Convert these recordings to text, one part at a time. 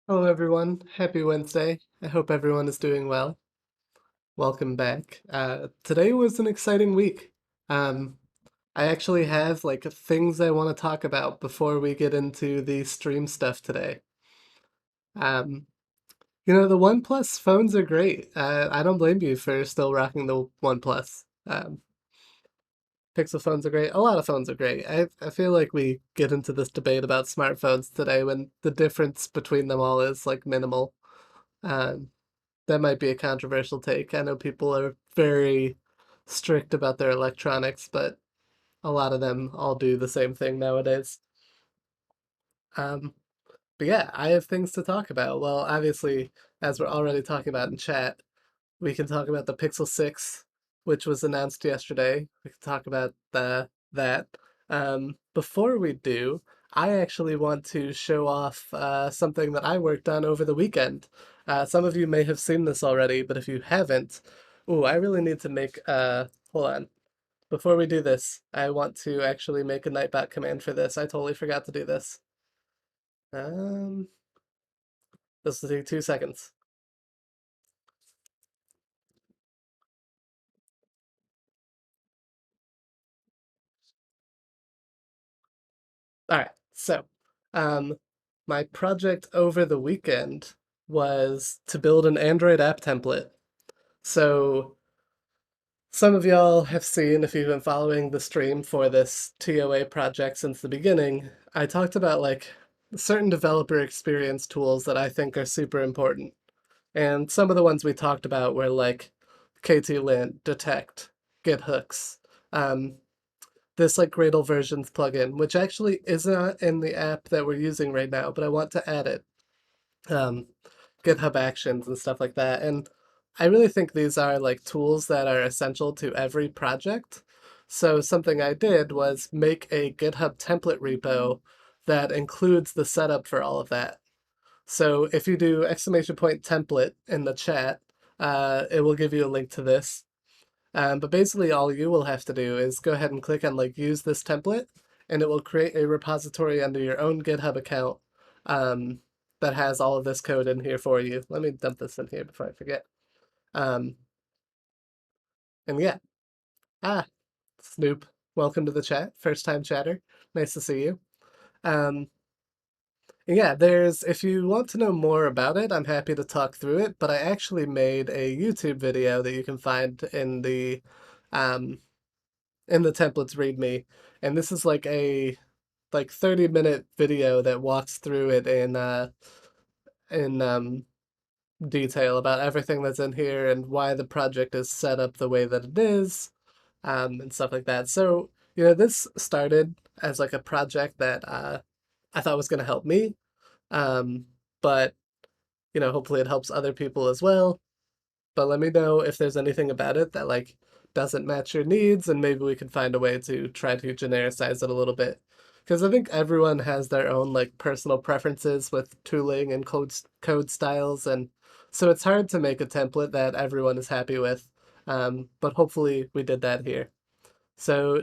Hello, everyone. Happy Wednesday. I hope everyone is doing well. Welcome back. Today was an exciting week. Um, I actually have things I want to talk about before we get into the stream stuff today. Um, the OnePlus phones are great. I don't blame you for still rocking the OnePlus. Pixel phones are great. A lot of phones are great. I feel like we get into this debate about smartphones today when the difference between them all is like minimal. Um, that might be a controversial take. I know people are very strict about their electronics, but a lot of them all do the same thing nowadays. Um, but yeah, I have things to talk about. Well, obviously, as we're already talking about in chat, we can talk about the Pixel 6, which was announced yesterday. We can talk about that. Before we do, I actually want to show off something that I worked on over the weekend. Some of you may have seen this already, but if you haven't, ooh, I really need to make hold on. Before we do this, I want to actually make a Nightbot command for this. I totally forgot to do this. Um, this will take 2 seconds. All right. So, um, my project over the weekend was to build an Android app template. So, some of y'all have seen, if you've been following the stream for this TOA project since the beginning, I talked about certain developer experience tools that I think are super important. And some of the ones we talked about were like KT-lint, Detect, GitHooks, um, this like Gradle versions plugin, which actually isn't in the app that we're using right now, but I want to add it. Um, GitHub Actions and stuff like that. And I really think these are like tools that are essential to every project. So something I did was make a GitHub template repo that includes the setup for all of that. So if you do exclamation point template in the chat, it will give you a link to this. But basically all you will have to do is go ahead and click on like use this template and it will create a repository under your own GitHub account um, that has all of this code in here for you. Let me dump this in here before I forget. Um, and yeah, ah, Snoop, welcome to the chat. First time chatter. Nice to see you. Um, yeah, if you want to know more about it, I'm happy to talk through it, but I actually made a YouTube video that you can find um, in the templates readme, and this is like a 30-minute video that walks through it in detail about everything that's in here and why the project is set up the way that it is, and stuff like that. So, this started as like a project that I thought was going to help me, um, but hopefully it helps other people as well. But let me know if there's anything about it that doesn't match your needs, and maybe we can find a way to try to genericize it a little bit. Because I think everyone has their own like personal preferences with tooling and code styles, and so it's hard to make a template that everyone is happy with. But hopefully we did that here. So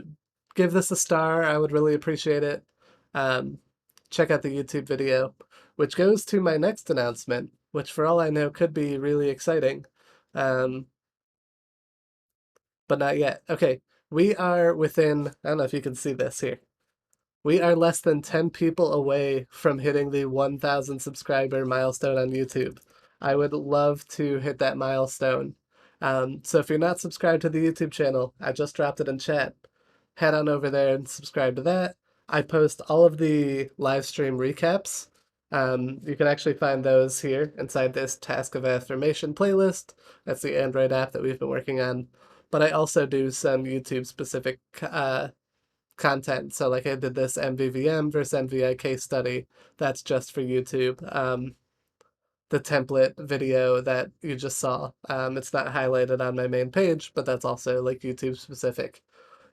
give this a star. I would really appreciate it. Um, Check out the YouTube video, which goes to my next announcement, which for all I know could be really exciting. Um, but not yet. Okay, we are within, I don't know if you can see this here. We are less than 10 people away from hitting the 1,000 subscriber milestone on YouTube. I would love to hit that milestone. So if you're not subscribed to the YouTube channel, I just dropped it in chat. Head on over there and subscribe to that. I post all of the live stream recaps. You can actually find those here inside this Task of Affirmation playlist. That's the Android app that we've been working on. But I also do some YouTube specific content. So like I did this MVVM versus MVI case study. That's just for YouTube. The template video that you just saw. It's not highlighted on my main page, but that's also like YouTube specific.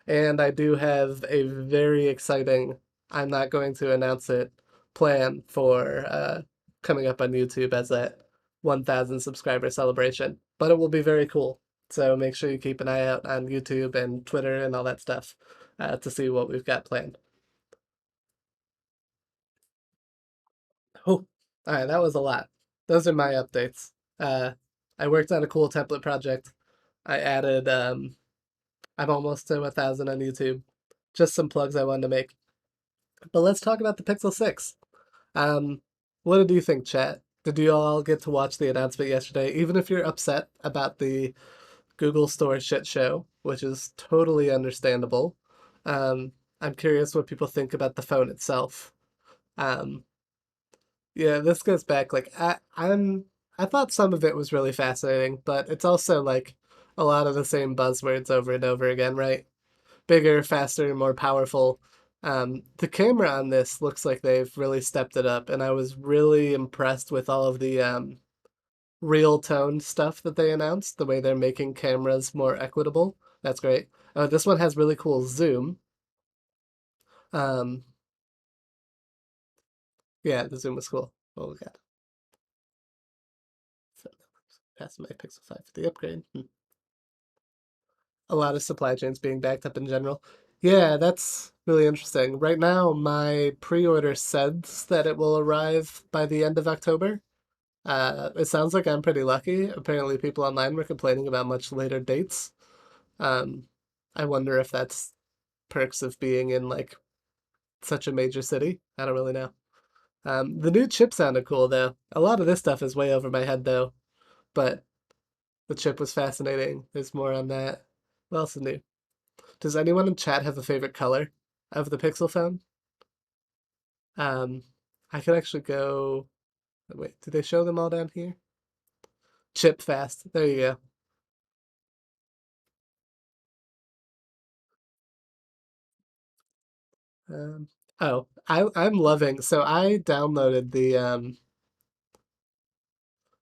And I do have a very exciting, I'm not going to announce it, plan for coming up on YouTube as that 1,000 subscriber celebration. But it will be very cool. So make sure you keep an eye out on YouTube and Twitter and all that stuff to see what we've got planned. Oh, All right, that was a lot. Those are my updates. Uh, I worked on a cool template project. I added, I'm almost to 1,000 on YouTube. Just some plugs I wanted to make. But let's talk about the Pixel 6. Um, what did you think, chat? Did you all get to watch the announcement yesterday? Even if you're upset about the Google Store shit show, which is totally understandable, um, I'm curious what people think about the phone itself. Um, yeah, this goes back like I thought some of it was really fascinating, but it's also like a lot of the same buzzwords over and over again, right? Bigger, faster, more powerful. The camera on this looks like they've really stepped it up, and I was really impressed with all of the real tone stuff that they announced, the way they're making cameras more equitable. That's great. This one has really cool zoom. Um, yeah, the zoom was cool. Oh god, so, passing my Pixel 5 for the upgrade. A lot of supply chains being backed up in general. Yeah, that's really interesting. Right now, my pre-order says that it will arrive by the end of October. It sounds like I'm pretty lucky. Apparently, people online were complaining about much later dates. Um, I wonder if that's perks of being in like such a major city. I don't really know. The new chip sounded cool though. A lot of this stuff is way over my head though, but the chip was fascinating. There's more on that. What else is new? Does anyone in chat have a favorite color of the Pixel phone? Um, I could actually go. Wait, did they show them all down here? Chip fast. There you go. Um, oh, I'm loving. So I downloaded the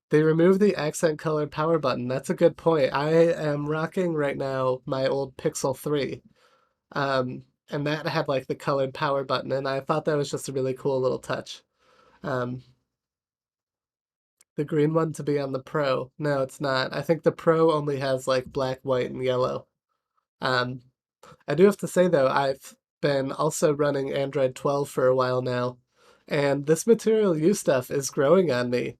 they removed the accent color power button. That's a good point. I am rocking right now my old Pixel 3. And that had like the colored power button, and I thought that was just a really cool little touch. Um, the green one to be on the Pro. No, it's not. I think the Pro only has like black, white, and yellow. Um, I do have to say though, I've been also running Android 12 for a while now, and this Material You stuff is growing on me.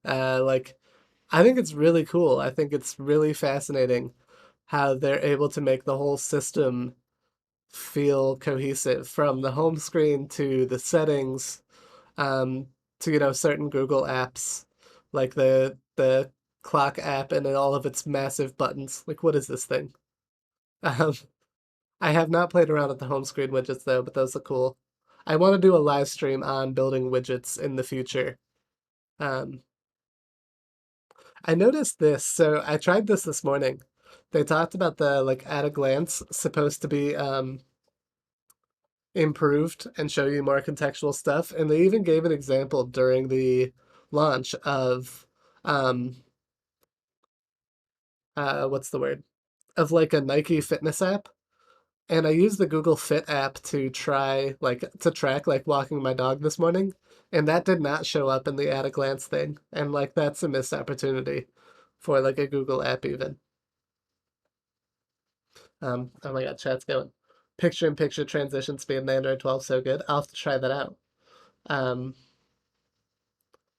I think it's really cool. I think it's really fascinating how they're able to make the whole system feel cohesive from the home screen to the settings, um, to certain Google apps, like the clock app and all of its massive buttons. Like, what is this thing? Um, I have not played around with the home screen widgets though, but those look cool. I want to do a live stream on building widgets in the future. Um, I noticed this, so I tried this morning. They talked about the like at a glance supposed to be improved and show you more contextual stuff, and they even gave an example during the launch of um what's the word? Of like a Nike fitness app. And I used the Google Fit app to try like to track like walking my dog this morning, and that did not show up in the at a glance thing. And like that's a missed opportunity for like a Google app even. Oh my god, chat's going. Picture in picture transition speed in Android 12 so good. I'll have to try that out. Um,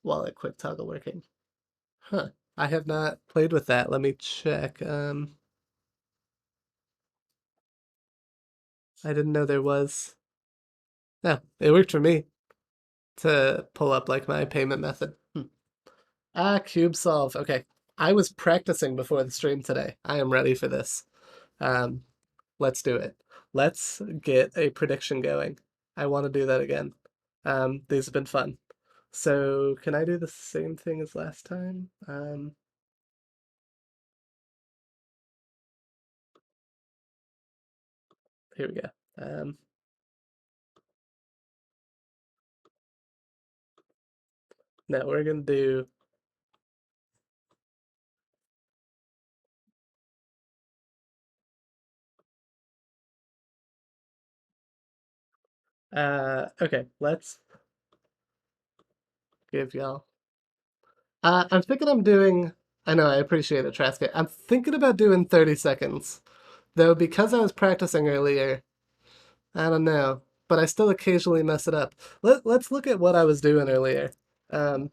Wallet quick toggle working. Huh. I have not played with that. Let me check. I didn't know there was. No, it worked for me to pull up like my payment method. Cube solve. Okay. I was practicing before the stream today. I am ready for this. Um, let's do it. Let's get a prediction going. I want to do that again. These have been fun. So can I do the same thing as last time? Here we go. No, we're gonna do. Okay. Let's give y'all. I'm thinking I'm doing. I know I appreciate it, Traska. I'm thinking about doing 30 seconds, though, because I was practicing earlier. I don't know, but I still occasionally mess it up. Let's look at what I was doing earlier. Um,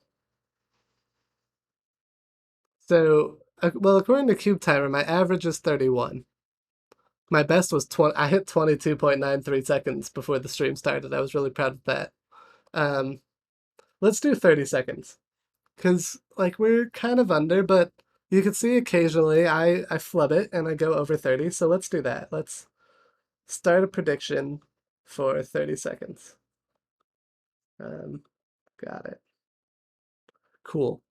So, well, according to Cube Timer, my average is 31. My best was 20. I hit 22.93 seconds before the stream started. I was really proud of that. Um, let's do 30 seconds. Because, like, we're kind of under, but you can see occasionally I flub it and I go over 30. So let's do that. Let's start a prediction for 30 seconds. Um, got it. Cool.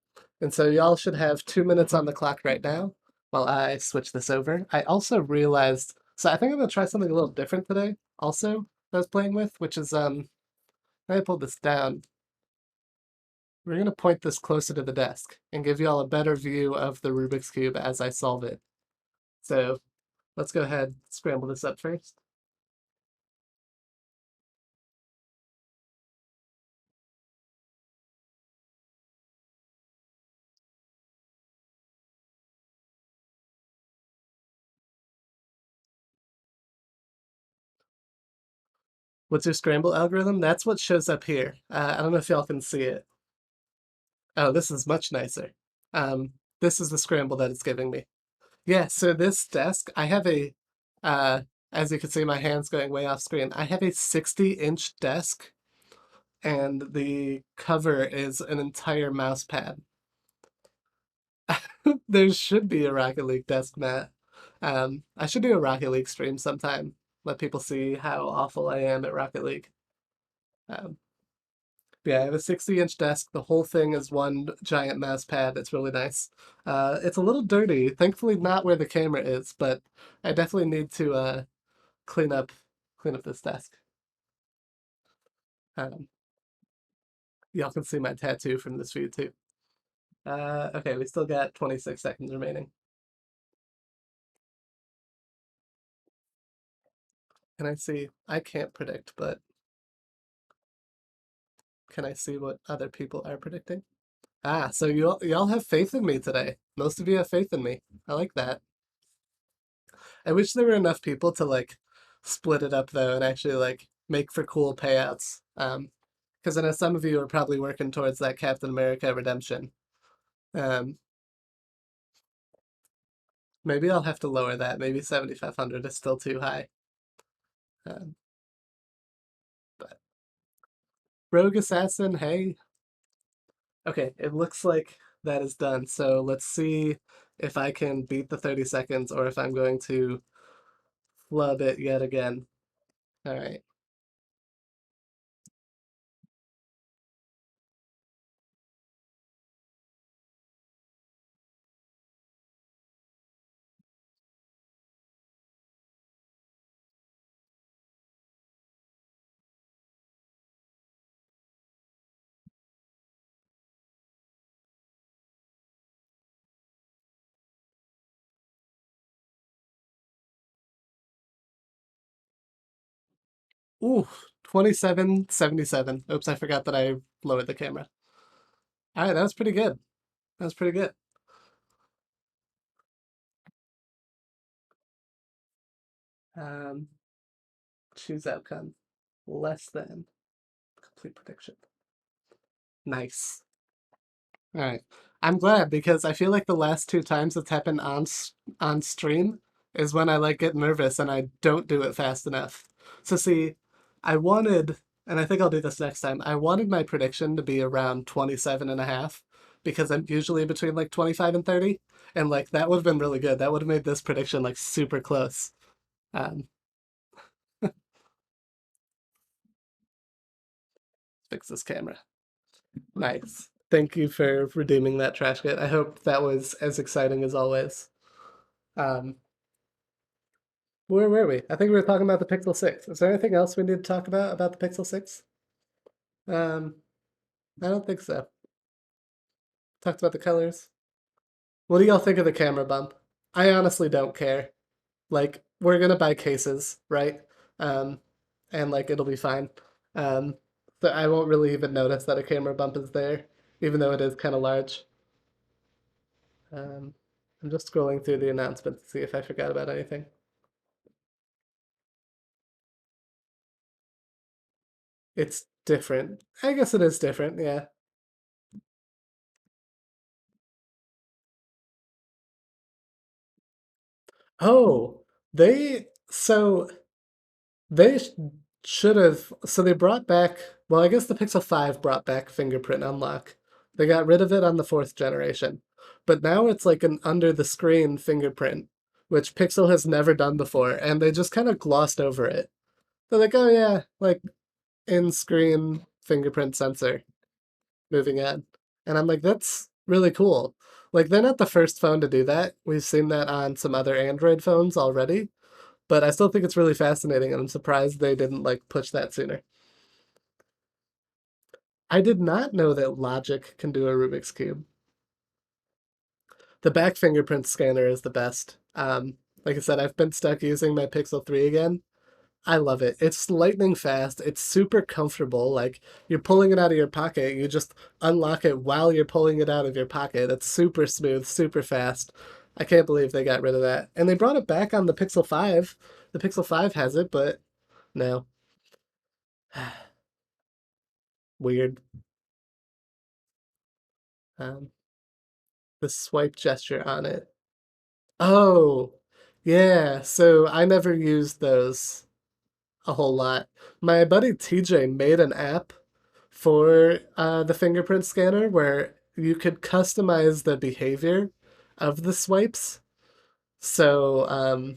And so y'all should have 2 minutes on the clock right now while I switch this over. I also realized, so I think I'm gonna try something a little different today. Also, I was playing with, which is I pulled this down. We're gonna point this closer to the desk and give y'all a better view of the Rubik's Cube as I solve it. So let's go ahead and scramble this up first. What's your scramble algorithm? That's what shows up here. I don't know if y'all can see it. Oh, this is much nicer. This is the scramble that it's giving me. Yeah, so this desk, I have uh, as you can see, my hand's going way off screen. I have a 60-inch desk, and the cover is an entire mouse pad. There should be a Rocket League desk mat. I should do a Rocket League stream sometime. Let people see how awful I am at Rocket League. Um, yeah, I have a 60-inch desk. The whole thing is one giant mouse pad. It's really nice. It's a little dirty. Thankfully, not where the camera is, but I definitely need to clean up clean up this desk. Um, y'all can see my tattoo from this view too. Okay, we still got 26 seconds remaining. Can I see? I can't predict, but can I see what other people are predicting? Ah, so y'all have faith in me today. Most of you have faith in me. I like that. I wish there were enough people to like split it up though and actually like make for cool payouts. Because I know some of you are probably working towards that Captain America redemption. Um, maybe I'll have to lower that. Maybe 7,500 is still too high. Um, but Rogue Assassin, hey. Okay, it looks like that is done. So let's see if I can beat the 30 seconds or if I'm going to flub it yet again. All right. Ooh, 2777. Oops, I forgot that I lowered the camera. All right, that was pretty good. That was pretty good. Um, choose outcome. Less than complete prediction. Nice. All right. I'm glad because I feel like the last two times it's happened on stream is when I like get nervous and I don't do it fast enough. So see, I wanted, and I think I'll do this next time, I wanted my prediction to be around 27 and a half because I'm usually between like 25 and 30. And like that would have been really good. That would have made this prediction like super close. Um, fix this camera. Nice. Thank you for redeeming that trash kit. I hope that was as exciting as always. Um, where were we? I think we were talking about the Pixel 6. Is there anything else we need to talk about the Pixel 6? Um, I don't think so. Talked about the colors. What do y'all think of the camera bump? I honestly don't care. Like, we're gonna buy cases, right? Um, and like it'll be fine. Um, so I won't really even notice that a camera bump is there, even though it is kind of large. Um, I'm just scrolling through the announcements to see if I forgot about anything. It's different. I guess it is different, yeah. Oh, they so they should have. So they brought back. Well, I guess the Pixel 5 brought back fingerprint unlock. They got rid of it on the fourth generation, but now it's like an under the screen fingerprint, which Pixel has never done before, and they just kind of glossed over it. They're like, oh yeah, like in screen fingerprint sensor moving on. And I'm like, that's really cool. Like, they're not the first phone to do that. We've seen that on some other Android phones already, but I still think it's really fascinating, and I'm surprised they didn't like push that sooner. I did not know that Logic can do a Rubik's Cube. The back fingerprint scanner is the best. Like I said, I've been stuck using my Pixel 3 again. I love it. It's lightning fast. It's super comfortable. Like you're pulling it out of your pocket, you just unlock it while you're pulling it out of your pocket. It's super smooth, super fast. I can't believe they got rid of that. And they brought it back on the Pixel 5. The Pixel 5 has it, but no. Weird. Um, the swipe gesture on it. Oh, yeah. So I never used those a whole lot. My buddy TJ made an app for the fingerprint scanner where you could customize the behavior of the swipes. So,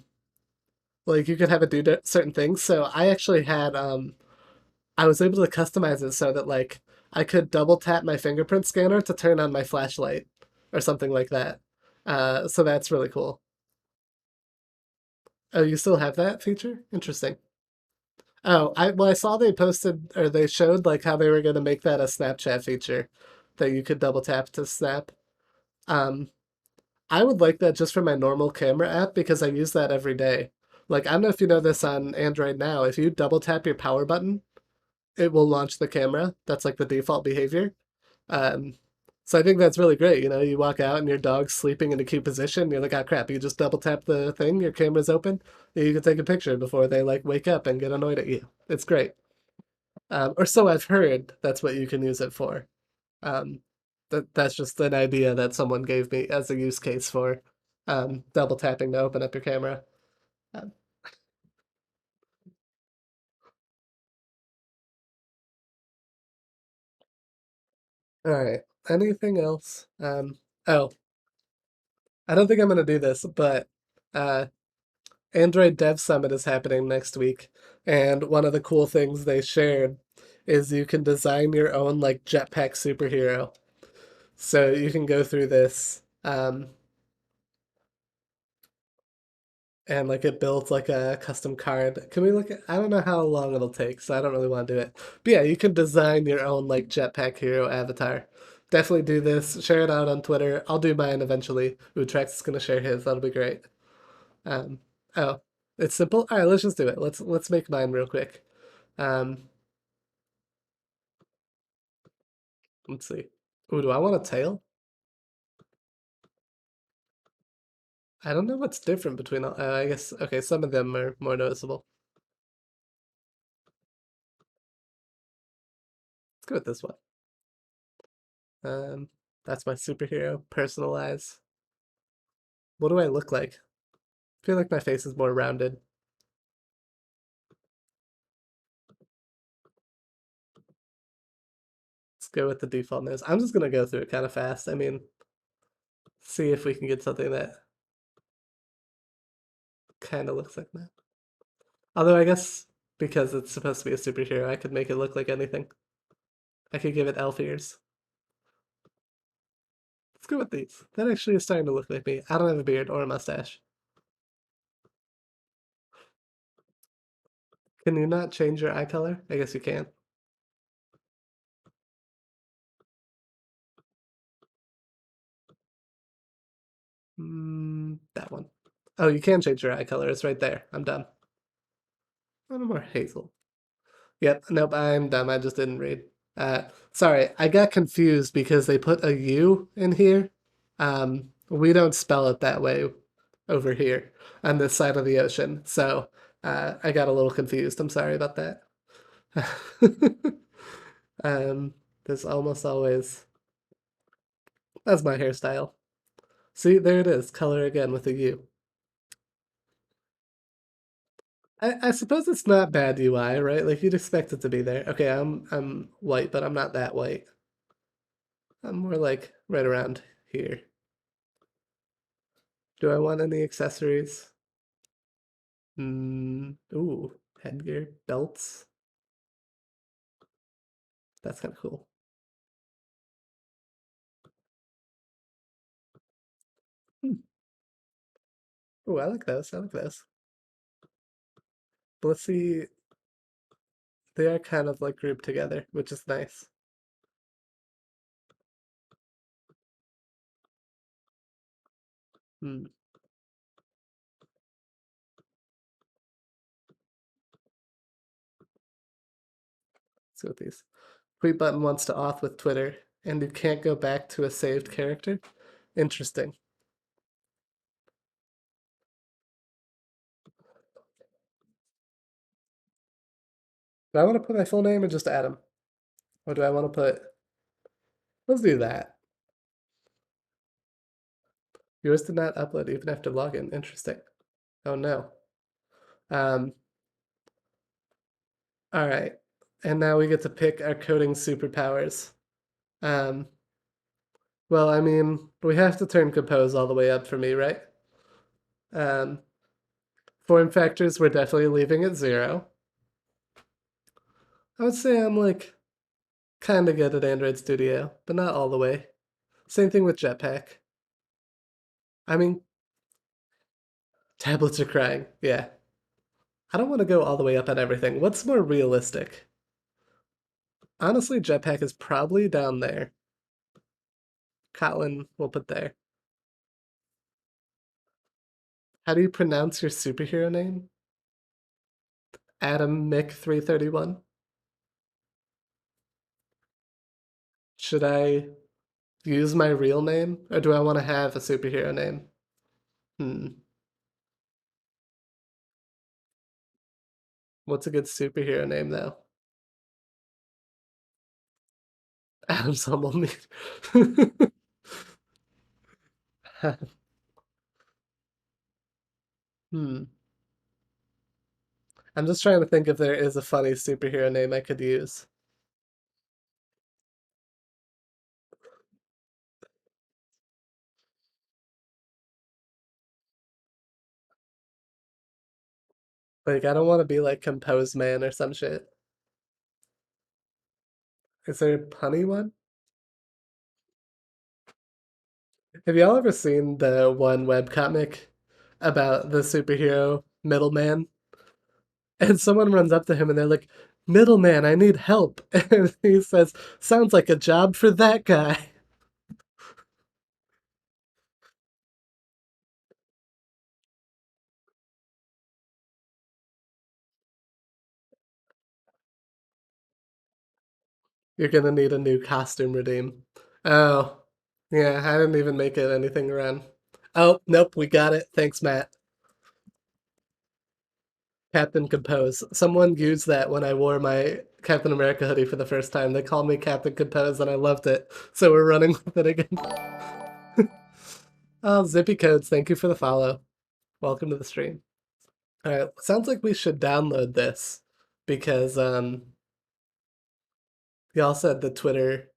like you could have it do certain things. So I actually had, I was able to customize it so that like I could double tap my fingerprint scanner to turn on my flashlight or something like that. So that's really cool. Oh, you still have that feature? Interesting. Oh, I saw they posted or they showed like how they were going to make that a Snapchat feature that you could double tap to snap. Um, I would like that just for my normal camera app because I use that every day. Like, I don't know if you know this on Android now. If you double tap your power button, it will launch the camera. That's like the default behavior. Um, so I think that's really great. You know, you walk out and your dog's sleeping in a cute position. You're like, oh crap! You just double tap the thing. Your camera's open. You can take a picture before they like wake up and get annoyed at you. It's great. Or so I've heard. That's what you can use it for. Um, that's just an idea that someone gave me as a use case for double tapping to open up your camera. Um, all right. Anything else? Oh, I don't think I'm gonna do this, but uh, Android Dev Summit is happening next week, and one of the cool things they shared is you can design your own like Jetpack Superhero. So you can go through this. And like it builds like a custom card. Can we look at? I don't know how long it'll take, so I don't really want to do it. But yeah, you can design your own like Jetpack Hero avatar. Definitely do this. Share it out on Twitter. I'll do mine eventually. Utrecht's is gonna share his. That'll be great. Um, oh, it's simple. All right, let's just do it. Let's make mine real quick. Um, let's see. Ooh, do I want a tail? I don't know what's different between all. I guess okay, some of them are more noticeable. Let's go with this one. Um, that's my superhero. Personalize. What do I look like? I feel like my face is more rounded. Let's go with the default nose. I'm just gonna go through it kind of fast. I mean, see if we can get something that kind of looks like that. Although I guess because it's supposed to be a superhero, I could make it look like anything. I could give it elf ears. Let's go with these. That actually is starting to look like me. I don't have a beard or a mustache. Can you not change your eye color? I guess you can. That one. Oh, you can change your eye color. It's right there. I'm done. A little more hazel. Yep, nope, I'm dumb. I just didn't read. Sorry, I got confused because they put a U in here. We don't spell it that way over here on this side of the ocean. So I got a little confused. I'm sorry about that. There's almost always, that's my hairstyle. See, there it is, color again with a U. I suppose it's not bad UI, right? Like you'd expect it to be there. Okay, I'm white, but I'm not that white. I'm more like right around here. Do I want any accessories? Ooh, headgear, belts. That's kind of cool. Hmm. Ooh, I like those. I like those. But let's see. They are kind of like grouped together, which is nice. Hmm. Let's go with these. Tweet button wants to auth with Twitter, and you can't go back to a saved character. Interesting. Do I want to put my full name or just Adam? Or do I want to put? Let's do that. Yours did not upload even after login. Interesting. Oh no. Um. All right. And now we get to pick our coding superpowers. Um. Well, I mean, we have to turn compose all the way up for me, right? Um. Form factors, we're definitely leaving at 0. I would say I'm like kind of good at Android Studio, but not all the way. Same thing with Jetpack. I mean, tablets are crying. Yeah. I don't want to go all the way up on everything. What's more realistic? Honestly, Jetpack is probably down there. Kotlin we'll put there. How do you pronounce your superhero name? Adam Mick 331. Should I use my real name or do I want to have a superhero name? Hmm. What's a good superhero name though? Adam's humble meat. Hmm. I'm just trying to think if there is a funny superhero name I could use. Like, I don't want to be like Compose Man or some shit. Is there a punny one? Have y'all ever seen the one webcomic about the superhero middleman? And someone runs up to him and they're like, Middleman, I need help. And he says, sounds like a job for that guy. You're gonna need a new costume redeem. Oh, yeah, I didn't even make it anything run. Oh, nope, we got it. Thanks, Matt. Captain Compose. Someone used that when I wore my Captain America hoodie for the first time. They called me Captain Compose and I loved it. So we're running with it again. Oh, Zippy Codes, thank you for the follow. Welcome to the stream. All right, sounds like we should download this because y'all said the Twitter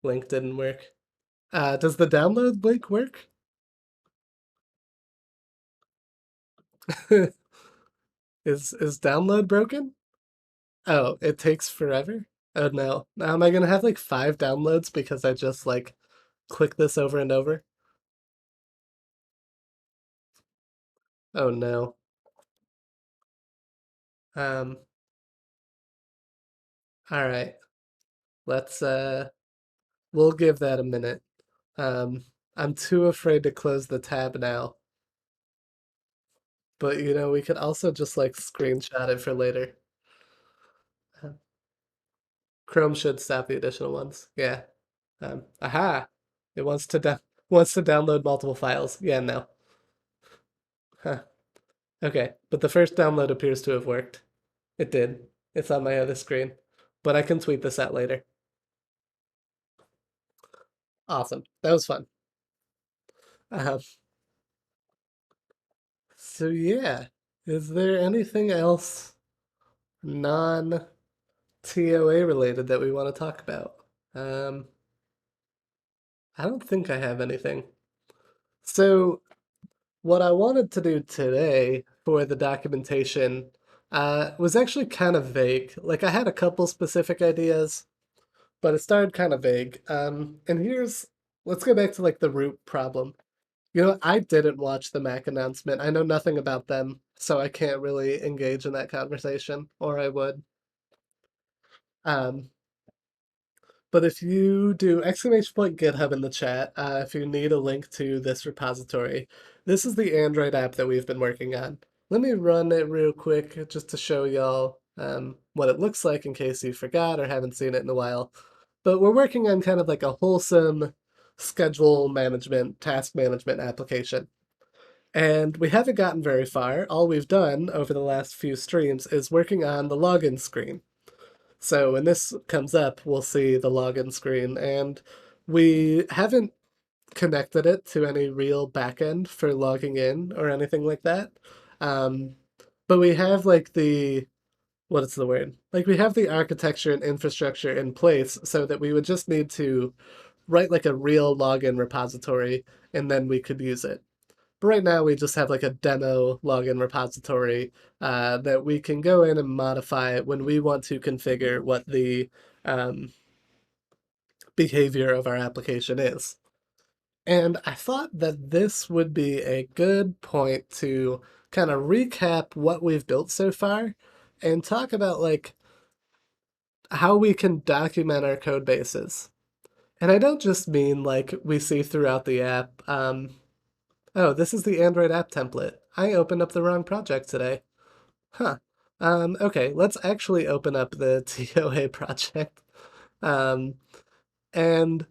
link didn't work. Does the download link work? Is download broken? Oh, it takes forever? Oh no. Now am I gonna have like 5 downloads because I just like click this over and over? Oh no. Um, all right. Let's we'll give that a minute. I'm too afraid to close the tab now. But you know, we could also just like screenshot it for later. Uh, Chrome should stop the additional ones. Yeah. Aha. It wants to download multiple files. Yeah, no. Huh. Okay, but the first download appears to have worked. It did. It's on my other screen. But I can tweet this out later. Awesome. That was fun. Um, so yeah. Is there anything else non TOA related that we want to talk about? Um, I don't think I have anything. So, what I wanted to do today for the documentation was actually kind of vague. Like, I had a couple specific ideas, but it started kind of vague. And let's go back to like the root problem. You know, I didn't watch the Mac announcement. I know nothing about them, so I can't really engage in that conversation, or I would. Um, But if you do exclamation point GitHub in the chat, if you need a link to this repository, this is the Android app that we've been working on. Let me run it real quick just to show y'all what it looks like in case you forgot or haven't seen it in a while. But we're working on kind of like a wholesome schedule management, task management application. And we haven't gotten very far. All we've done over the last few streams is working on the login screen. So when this comes up, we'll see the login screen, and we haven't connected it to any real backend for logging in or anything like that. Um, but we have like what is the word? Like we have the architecture and infrastructure in place so that we would just need to write like a real login repository and then we could use it. But right now we just have like a demo login repository that we can go in and modify when we want to configure what the um, behavior of our application is. And I thought that this would be a good point to kind of recap what we've built so far and talk about like how we can document our code bases. And I don't just mean like we see throughout the app. Oh, this is the Android app template. I opened up the wrong project today. Huh. Okay, let's actually open up the TOA project. Um, and,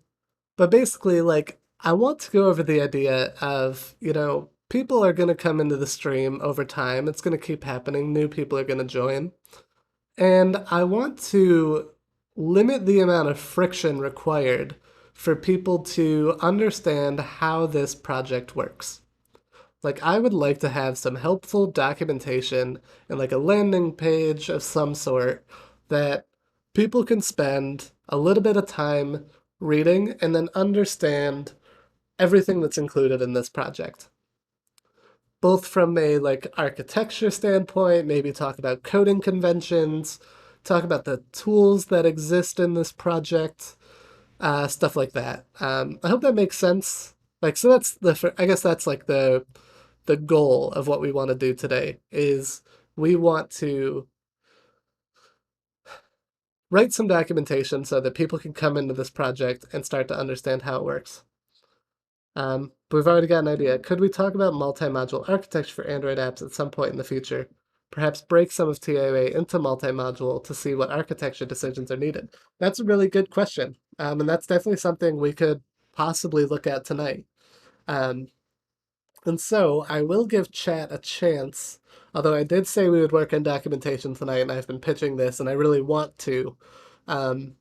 but basically, like, I want to go over the idea of, people are going to come into the stream over time. It's going to keep happening. New people are going to join. And I want to limit the amount of friction required for people to understand how this project works. Like, I would like to have some helpful documentation and like a landing page of some sort that people can spend a little bit of time reading and then understand everything that's included in this project. Both from a like architecture standpoint, maybe talk about coding conventions, talk about the tools that exist in this project, stuff like that. I hope that makes sense. Like, so I guess that's like the goal of what we want to do today is we want to write some documentation so that people can come into this project and start to understand how it works. But we've already got an idea. Could we talk about multi-module architecture for Android apps at some point in the future? Perhaps break some of TOA into multi-module to see what architecture decisions are needed. That's a really good question. And that's definitely something we could possibly look at tonight. Um, And so I will give chat a chance, although I did say we would work on documentation tonight, and I've been pitching this, and I really want to. Um,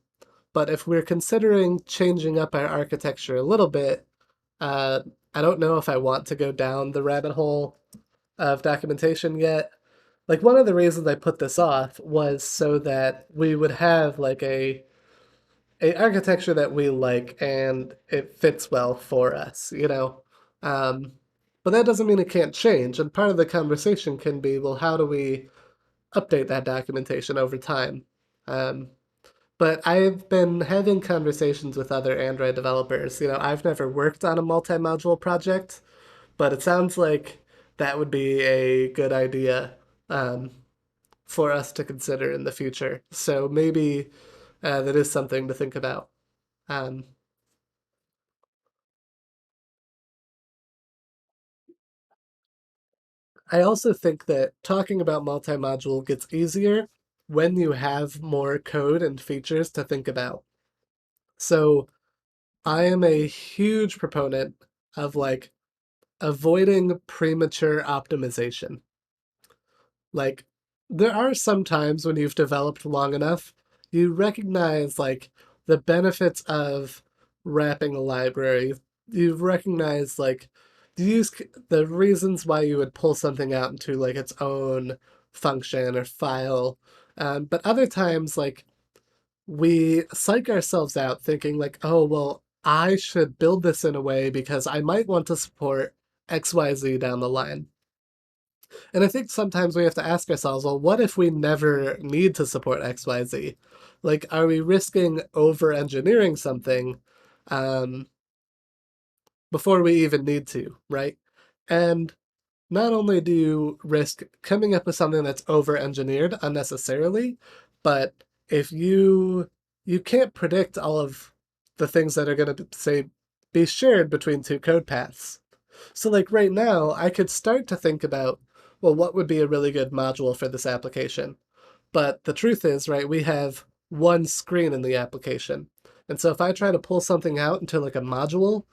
but if we're considering changing up our architecture a little bit, uh, I don't know if I want to go down the rabbit hole of documentation yet. Like one of the reasons I put this off was so that we would have like a architecture that we like and it fits well for us. Um, but that doesn't mean it can't change. And part of the conversation can be, well, how do we update that documentation over time? Um, but I've been having conversations with other Android developers. I've never worked on a multi-module project, but it sounds like that would be a good idea um, for us to consider in the future. So maybe that is something to think about. Um, I also think that talking about multi-module gets easier when you have more code and features to think about. So I am a huge proponent of like avoiding premature optimization. Like there are some times when you've developed long enough, you recognize like the benefits of wrapping a library. You recognize like use the reasons why you would pull something out into like its own function or file. But other times, like we psych ourselves out thinking like, oh, well, I should build this in a way because I might want to support XYZ down the line. And I think sometimes we have to ask ourselves, well, what if we never need to support XYZ? Like, are we risking over engineering something um, before we even need to, right? And not only do you risk coming up with something that's over engineered unnecessarily, but if you can't predict all of the things that are going to say be shared between two code paths. So like right now, I could start to think about, well, what would be a really good module for this application? But the truth is, right, we have one screen in the application. And so if I try to pull something out into like a module,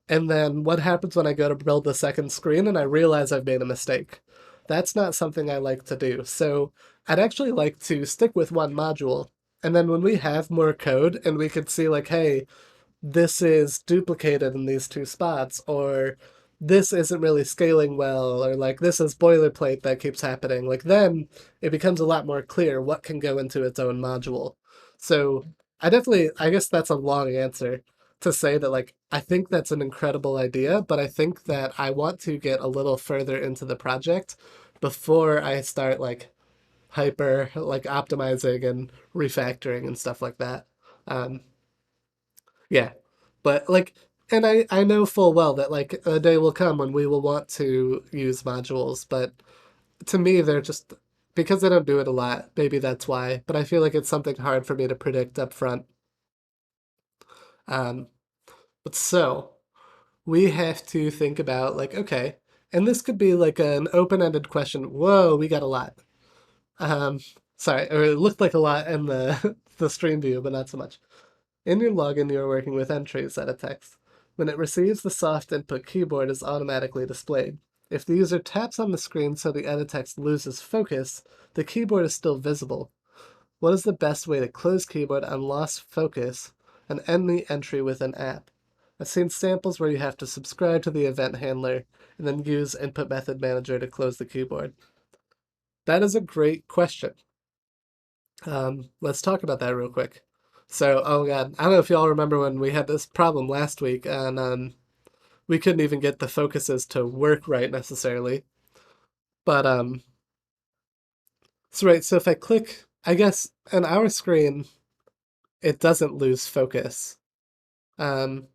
and then what happens when I go to build the second screen and I realize I've made a mistake? That's not something I like to do. So I'd actually like to stick with one module. And then when we have more code and we could see like, hey, this is duplicated in these two spots, or this isn't really scaling well, or like this is boilerplate that keeps happening, like then it becomes a lot more clear what can go into its own module. So I guess that's a long answer to say that like I think that's an incredible idea, but I think that I want to get a little further into the project before I start like hyper like optimizing and refactoring and stuff like that. Um, yeah. But like and I know full well that like a day will come when we will want to use modules, but to me they're just because I don't do it a lot, maybe that's why. But I feel like it's something hard for me to predict up front. Um, but so we have to think about like, okay, and this could be like an open-ended question. Whoa, we got a lot. Um, sorry, or it looked like a lot in the the stream view, but not so much. In your login, you are working with entries at a text. When it receives the soft input, keyboard is automatically displayed. If the user taps on the screen so the edit text loses focus, the keyboard is still visible. What is the best way to close keyboard on lost focus and end the entry with an app? I've seen samples where you have to subscribe to the event handler and then use input method manager to close the keyboard. That is a great question. Let's talk about that real quick. So, oh god, I don't know if y'all remember when we had this problem last week and we couldn't even get the focuses to work right necessarily. But so right, so if I click, I guess on our screen, it doesn't lose focus. Um,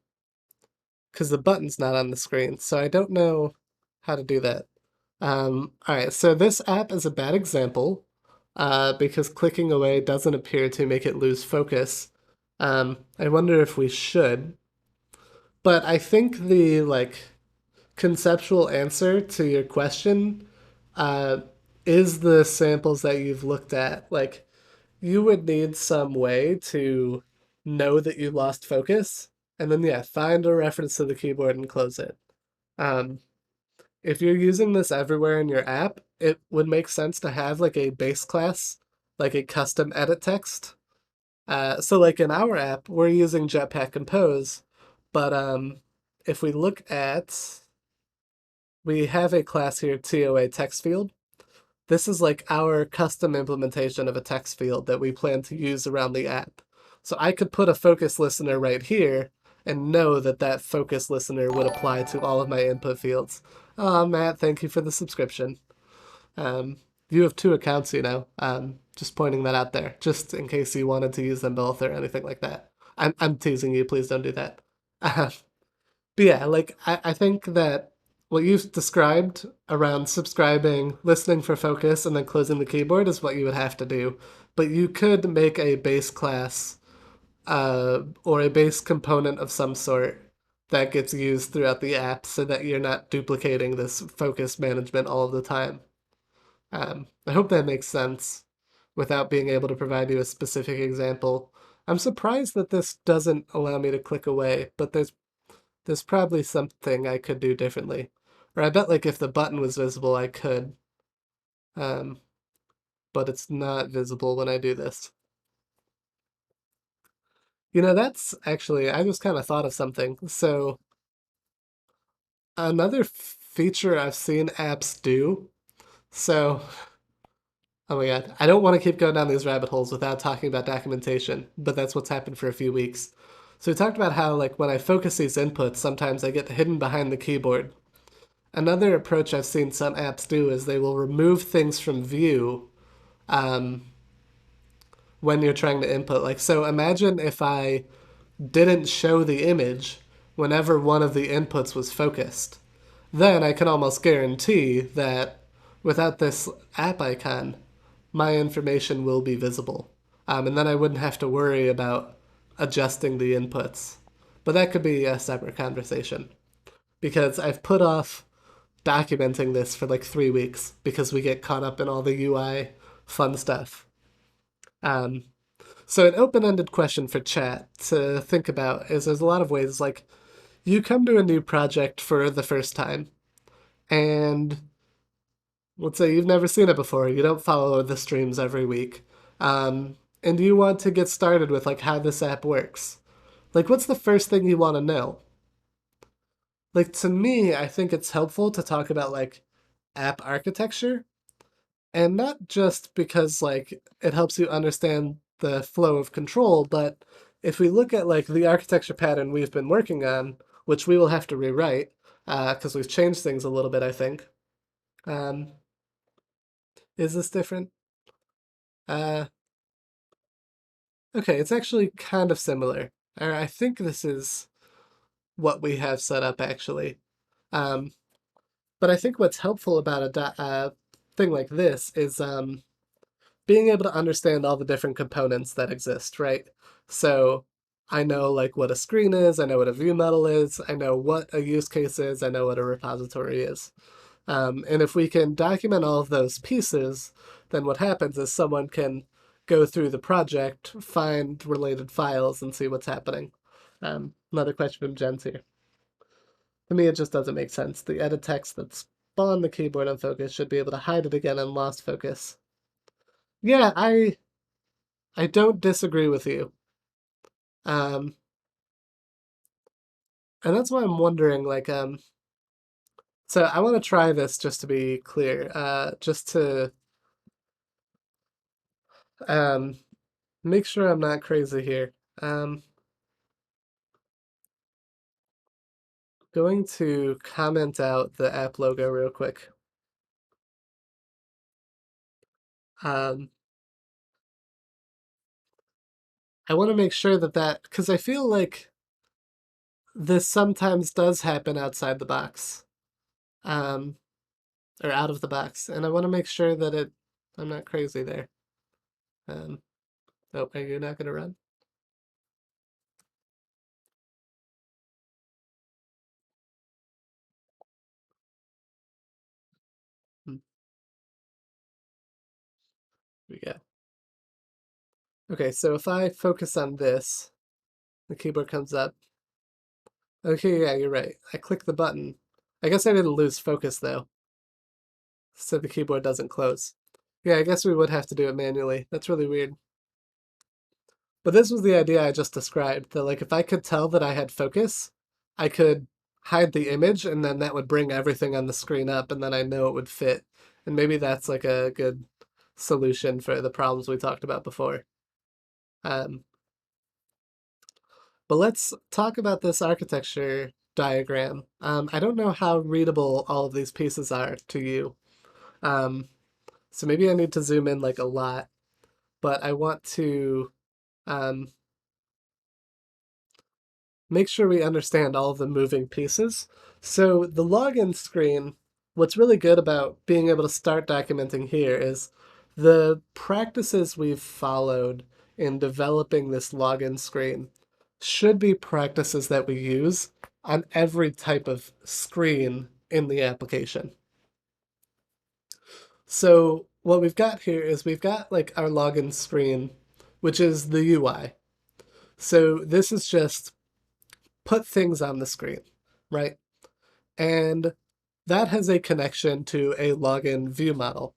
because the button's not on the screen. So I don't know how to do that. All right, so this app is a bad example because clicking away doesn't appear to make it lose focus. I wonder if we should. But I think the like conceptual answer to your question uh, is the samples that you've looked at. Like you would need some way to know that you lost focus, and then yeah, find a reference to the keyboard and close it. Um, if you're using this everywhere in your app, it would make sense to have like a base class, like a custom edit text. So like in our app, we're using Jetpack Compose, but if we look at, we have a class here, TOA text field. This is like our custom implementation of a text field that we plan to use around the app. So I could put a focus listener right here and know that that focus listener would apply to all of my input fields. Oh, Matt, thank you for the subscription. Um, you have two accounts, you know. Just pointing that out there, just in case you wanted to use them both or anything like that. I'm teasing you. Please don't do that. But yeah, like I think that what you've described around subscribing, listening for focus, and then closing the keyboard is what you would have to do. But you could make a base class or a base component of some sort that gets used throughout the app so that you're not duplicating this focus management all of the time. I hope that makes sense without being able to provide you a specific example. I'm surprised that this doesn't allow me to click away, but there's probably something I could do differently. Or I bet like if the button was visible, I could. Um, but it's not visible when I do this. You know, that's actually, I just kind of thought of something. So Another feature I've seen apps do. So, oh my God, I don't want to keep going down these rabbit holes without talking about documentation, but that's what's happened for a few weeks. So we talked about how, like, when I focus these inputs, sometimes I get hidden behind the keyboard. Another approach I've seen some apps do is they will remove things from view um, when you're trying to input. Like, so imagine if I didn't show the image whenever one of the inputs was focused. Then I can almost guarantee that without this app icon, my information will be visible. And then I wouldn't have to worry about adjusting the inputs. But that could be a separate conversation because I've put off documenting this for like 3 weeks because we get caught up in all the UI fun stuff. Um, so, an open ended question for chat to think about is there's a lot of ways, like, you come to a new project for the first time, and let's say you've never seen it before, you don't follow the streams every week, and you want to get started with, like, how this app works. Like, what's the first thing you want to know? Like, to me, I think it's helpful to talk about, like, app architecture, and not just because like it helps you understand the flow of control, but if we look at like the architecture pattern we've been working on, which we will have to rewrite because we've changed things a little bit, I think. um, is this different? uh, okay, it's actually kind of similar. I think this is what we have set up actually. um, but I think what's helpful about a thing like this is being able to understand all the different components that exist, right? So I know like what a screen is, I know what a view model is, I know what a use case is, I know what a repository is. And if we can document all of those pieces, then what happens is someone can go through the project, find related files, and see what's happening. Another question from Jen's here. To me, it just doesn't make sense. The edit text that's on the keyboard on focus should be able to hide it again on lost focus. Yeah, I don't disagree with you. Um, and that's why I'm wondering, like, so I want to try this just to be clear, just to um, make sure I'm not crazy here. Um, going to comment out the app logo real quick. Um, I want to make sure because I feel like this sometimes does happen outside the box, um, or out of the box, and I want to make sure that I'm not crazy there. Um, oh, are you not going to run? Hmm, we go. Okay, so if I focus on this, the keyboard comes up. Okay, yeah, you're right. I click the button. I guess I didn't lose focus though, so the keyboard doesn't close. Yeah, I guess we would have to do it manually. That's really weird. But this was the idea I just described, that like if I could tell that I had focus, I could hide the image and then that would bring everything on the screen up and then I know it would fit. And maybe that's like a good solution for the problems we talked about before. Um, But let's talk about this architecture diagram. I don't know how readable all of these pieces are to you. Um, so maybe I need to zoom in like a lot, but I want to um, make sure we understand all of the moving pieces. So the login screen, what's really good about being able to start documenting here is the practices we've followed in developing this login screen should be practices that we use on every type of screen in the application. So what we've got here is we've got like our login screen, which is the UI. So this is just put things on the screen, right? And that has a connection to a login view model.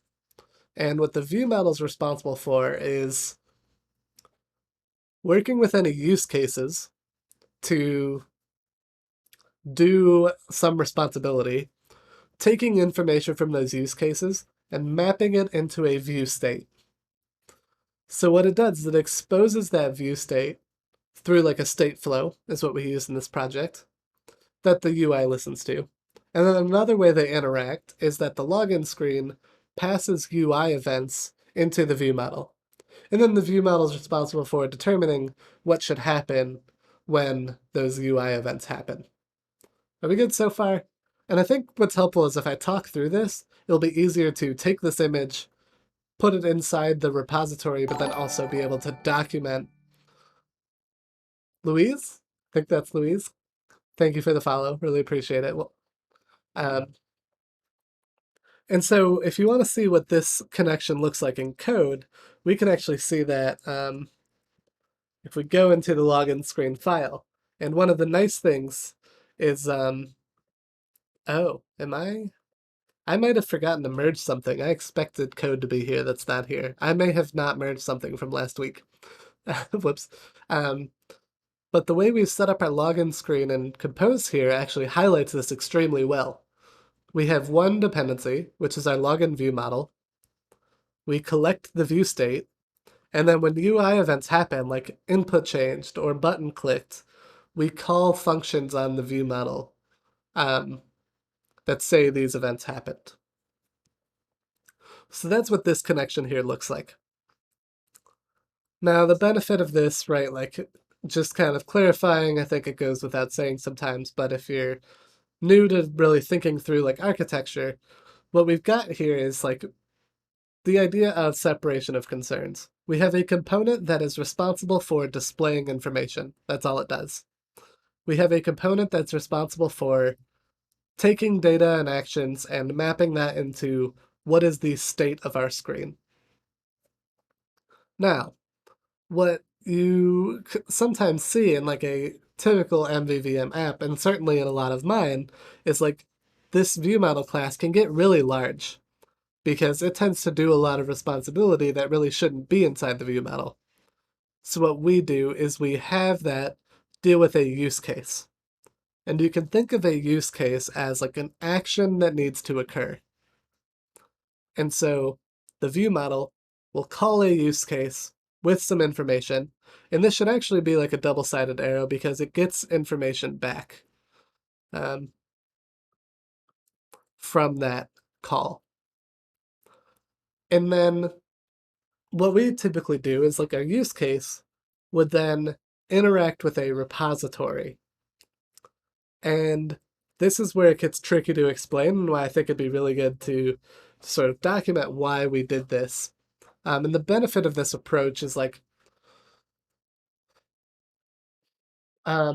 And what the view model is responsible for is working with any use cases to do some responsibility, taking information from those use cases and mapping it into a view state. So what it does is it exposes that view state through like a state flow, is what we use in this project, that the UI listens to. And then another way they interact is that the login screen passes UI events into the view model. And then the view model is responsible for determining what should happen when those UI events happen. Are we good so far? And I think what's helpful is if I talk through this, it'll be easier to take this image, put it inside the repository, but then also be able to document. Louise? I think that's Louise. Thank you for the follow. Really appreciate it. Well, um, and so if you want to see what this connection looks like in code, we can actually see that if we go into the login screen file. And one of the nice things is, oh, I might have forgotten to merge something. I expected code to be here that's not here. I may have not merged something from last week. Whoops. But the way we've set up our login screen and compose here actually highlights this extremely well. We have one dependency, which is our login view model. We collect the view state, and then when UI events happen, like input changed or button clicked, we call functions on the view model that say these events happened. So that's what this connection here looks like. Now, the benefit of this, right, like just kind of clarifying, I think it goes without saying sometimes, but if you're new to really thinking through like architecture, what we've got here is like the idea of separation of concerns. We have a component that is responsible for displaying information. That's all it does. We have a component that's responsible for taking data and actions and mapping that into what is the state of our screen. Now, what you sometimes see in like a typical MVVM app, and certainly in a lot of mine, is like this view model class can get really large because it tends to do a lot of responsibility that really shouldn't be inside the view model. So what we do is we have that deal with a use case. And you can think of a use case as like an action that needs to occur. And so the view model will call a use case with some information, and this should actually be like a double-sided arrow because it gets information back from that call. And then what we typically do is like our use case would then interact with a repository. And this is where it gets tricky to explain and why I think it'd be really good to sort of document why we did this. And the benefit of this approach is like, how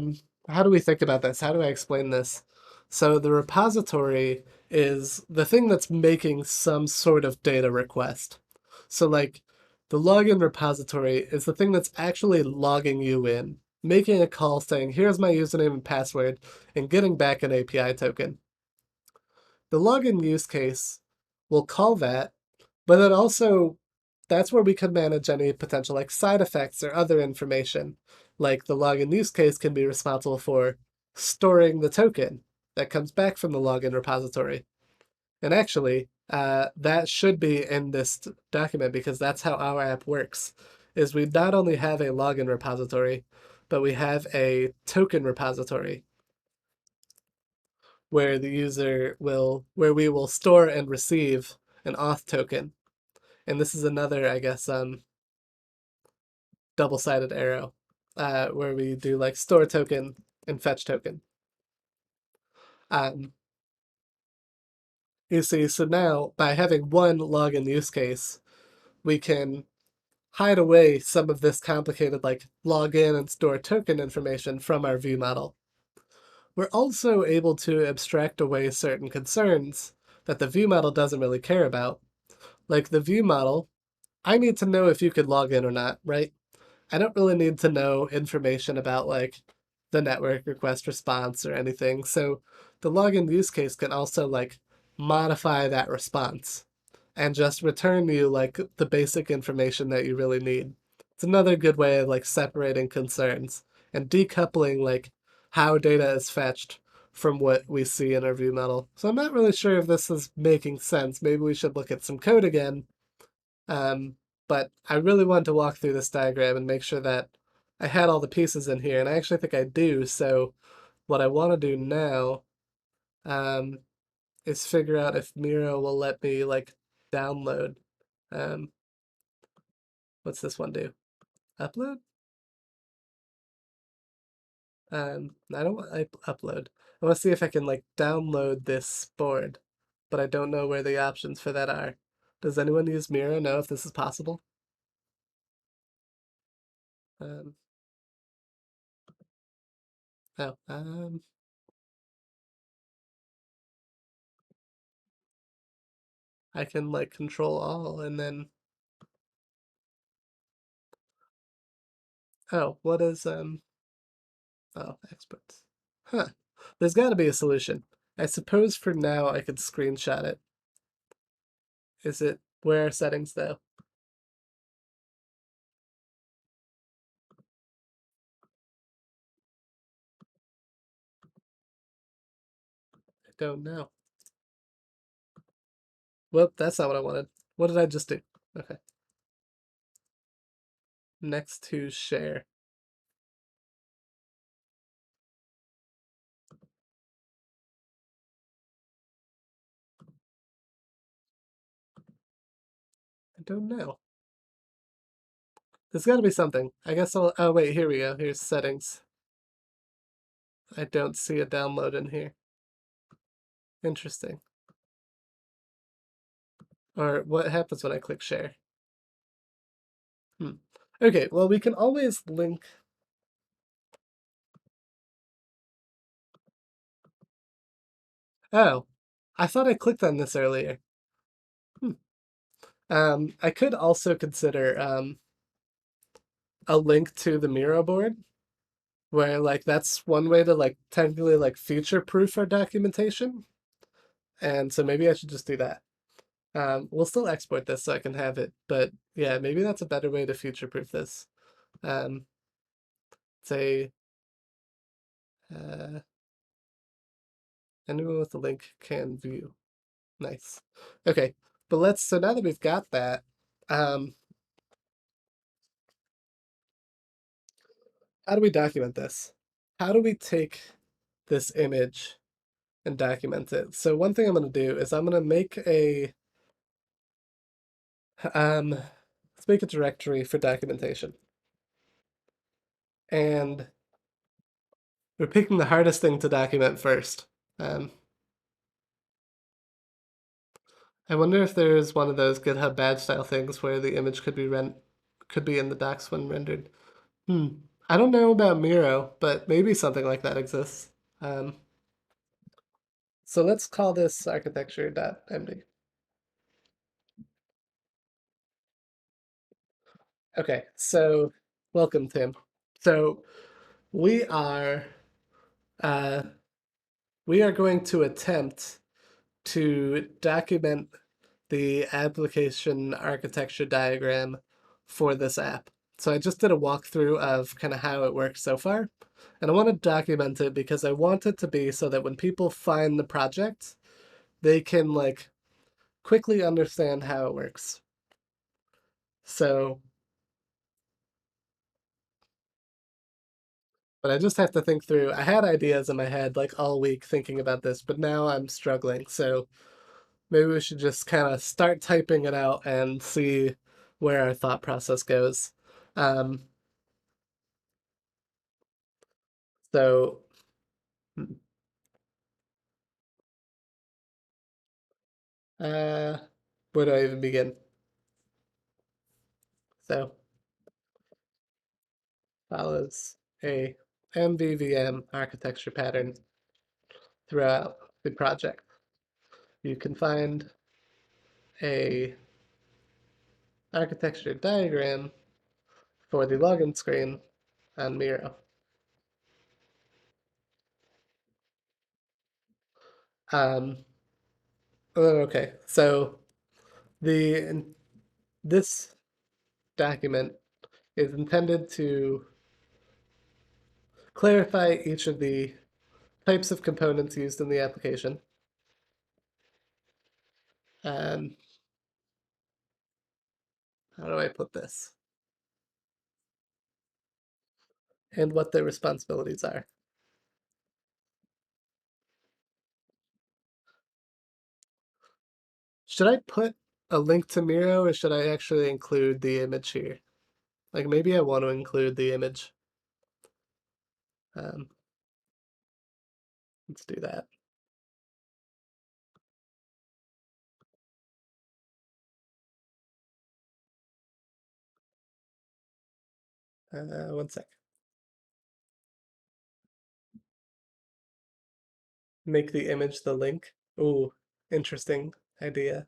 do we think about this? How do I explain this? So the repository is the thing that's making some sort of data request. So like the login repository is the thing that's actually logging you in, making a call saying, here's my username and password, and getting back an API token. The login use case will call that, but then also that's where we can manage any potential like side effects or other information. Like the login use case can be responsible for storing the token that comes back from the login repository. And actually, that should be in this document because that's how our app works, is we not only have a login repository, but we have a token repository where where we will store and receive an auth token. And this is another, I guess, double-sided arrow, where we do like store token and fetch token. You see, so now by having one login use case, we can hide away some of this complicated like login and store token information from our view model. We're also able to abstract away certain concerns that the view model doesn't really care about. Like the view model, I need to know if you could log in or not, right? I don't really need to know information about like the network request response or anything. So the login use case can also like modify that response and just return you like the basic information that you really need. It's another good way of like separating concerns and decoupling like how data is fetched from what we see in our view model. So I'm not really sure if this is making sense. Maybe we should look at some code again. Um, but I really wanted to walk through this diagram and make sure that I had all the pieces in here, and I actually think I do. So what I want to do now um, is figure out if Miro will let me like download. Um, what's this one do? Upload? I don't want upload. I want to see if I can like download this board, but I don't know where the options for that are. Does anyone use Miro know if this is possible? Um, oh, I can like control all and then, oh, what is, oh, experts. Huh. There's got to be a solution. I suppose for now I could screenshot it. Is it where are settings though? I don't know. Well, that's not what I wanted. What did I just do? Okay. Next to share. I don't know. There's got to be something. I guess I'll. Oh, wait, here we go. Here's settings. I don't see a download in here. Interesting. Or what happens when I click share? Hmm. Okay, well, we can always link. Oh, I thought I clicked on this earlier. Hmm. I could also consider a link to the Miro board, where like that's one way to like technically like future proof our documentation. And so maybe I should just do that. We'll still export this so I can have it, but yeah, maybe that's a better way to future proof this. Um, say uh, anyone with the link can view. Nice. Okay, but let's. So now that we've got that, um, how do we document this? How do we take this image and document it? So one thing I'm going to do is I'm going to make a let's make a directory for documentation, and we're picking the hardest thing to document first. Um, I wonder if there's one of those GitHub badge style things where the image could be in the docs when rendered. Hmm. I don't know about Miro, but maybe something like that exists. Um, so let's call this architecture.md. Okay, so welcome, Tim. So we are uh, we are going to attempt to document the application architecture diagram for this app. So I just did a walkthrough of kind of how it works so far. And I want to document it because I want it to be so that when people find the project, they can like quickly understand how it works. So, but I just have to think through. I had ideas in my head like all week thinking about this, but now I'm struggling. So maybe we should just kind of start typing it out and see where our thought process goes. Um, so, hmm, uh, where do I even begin? So, follows a MVVM architecture pattern throughout the project. You can find a architecture diagram for the login screen on Miro. Um, okay, so the this document is intended to clarify each of the types of components used in the application, um, how do I put this? And what their responsibilities are. Should I put a link to Miro or should I actually include the image here? Like maybe I want to include the image. Um, let's do that. One sec. Make the image the link. Ooh, interesting idea.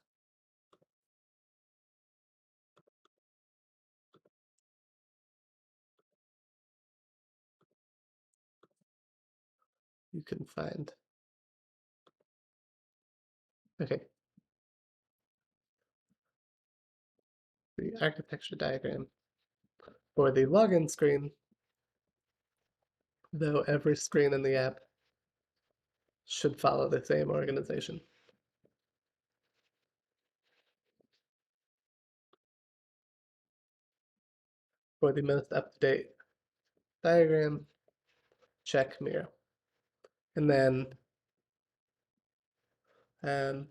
You can find. Okay, the architecture diagram for the login screen, though every screen in the app should follow the same organization. For the most up-to-date diagram, check Miro. And then um,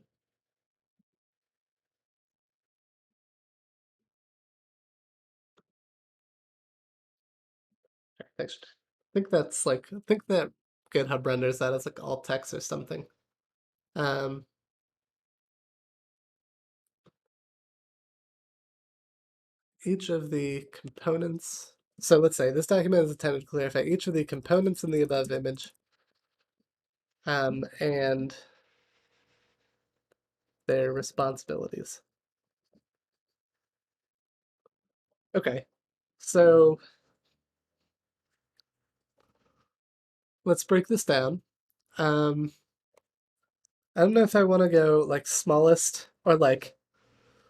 architecture. I think that GitHub renders that as like alt text or something. Um, each of the components. So let's say this document is intended to clarify each of the components in the above image and their responsibilities. Okay, so let's break this down. Um, I don't know if I want to go like smallest or like,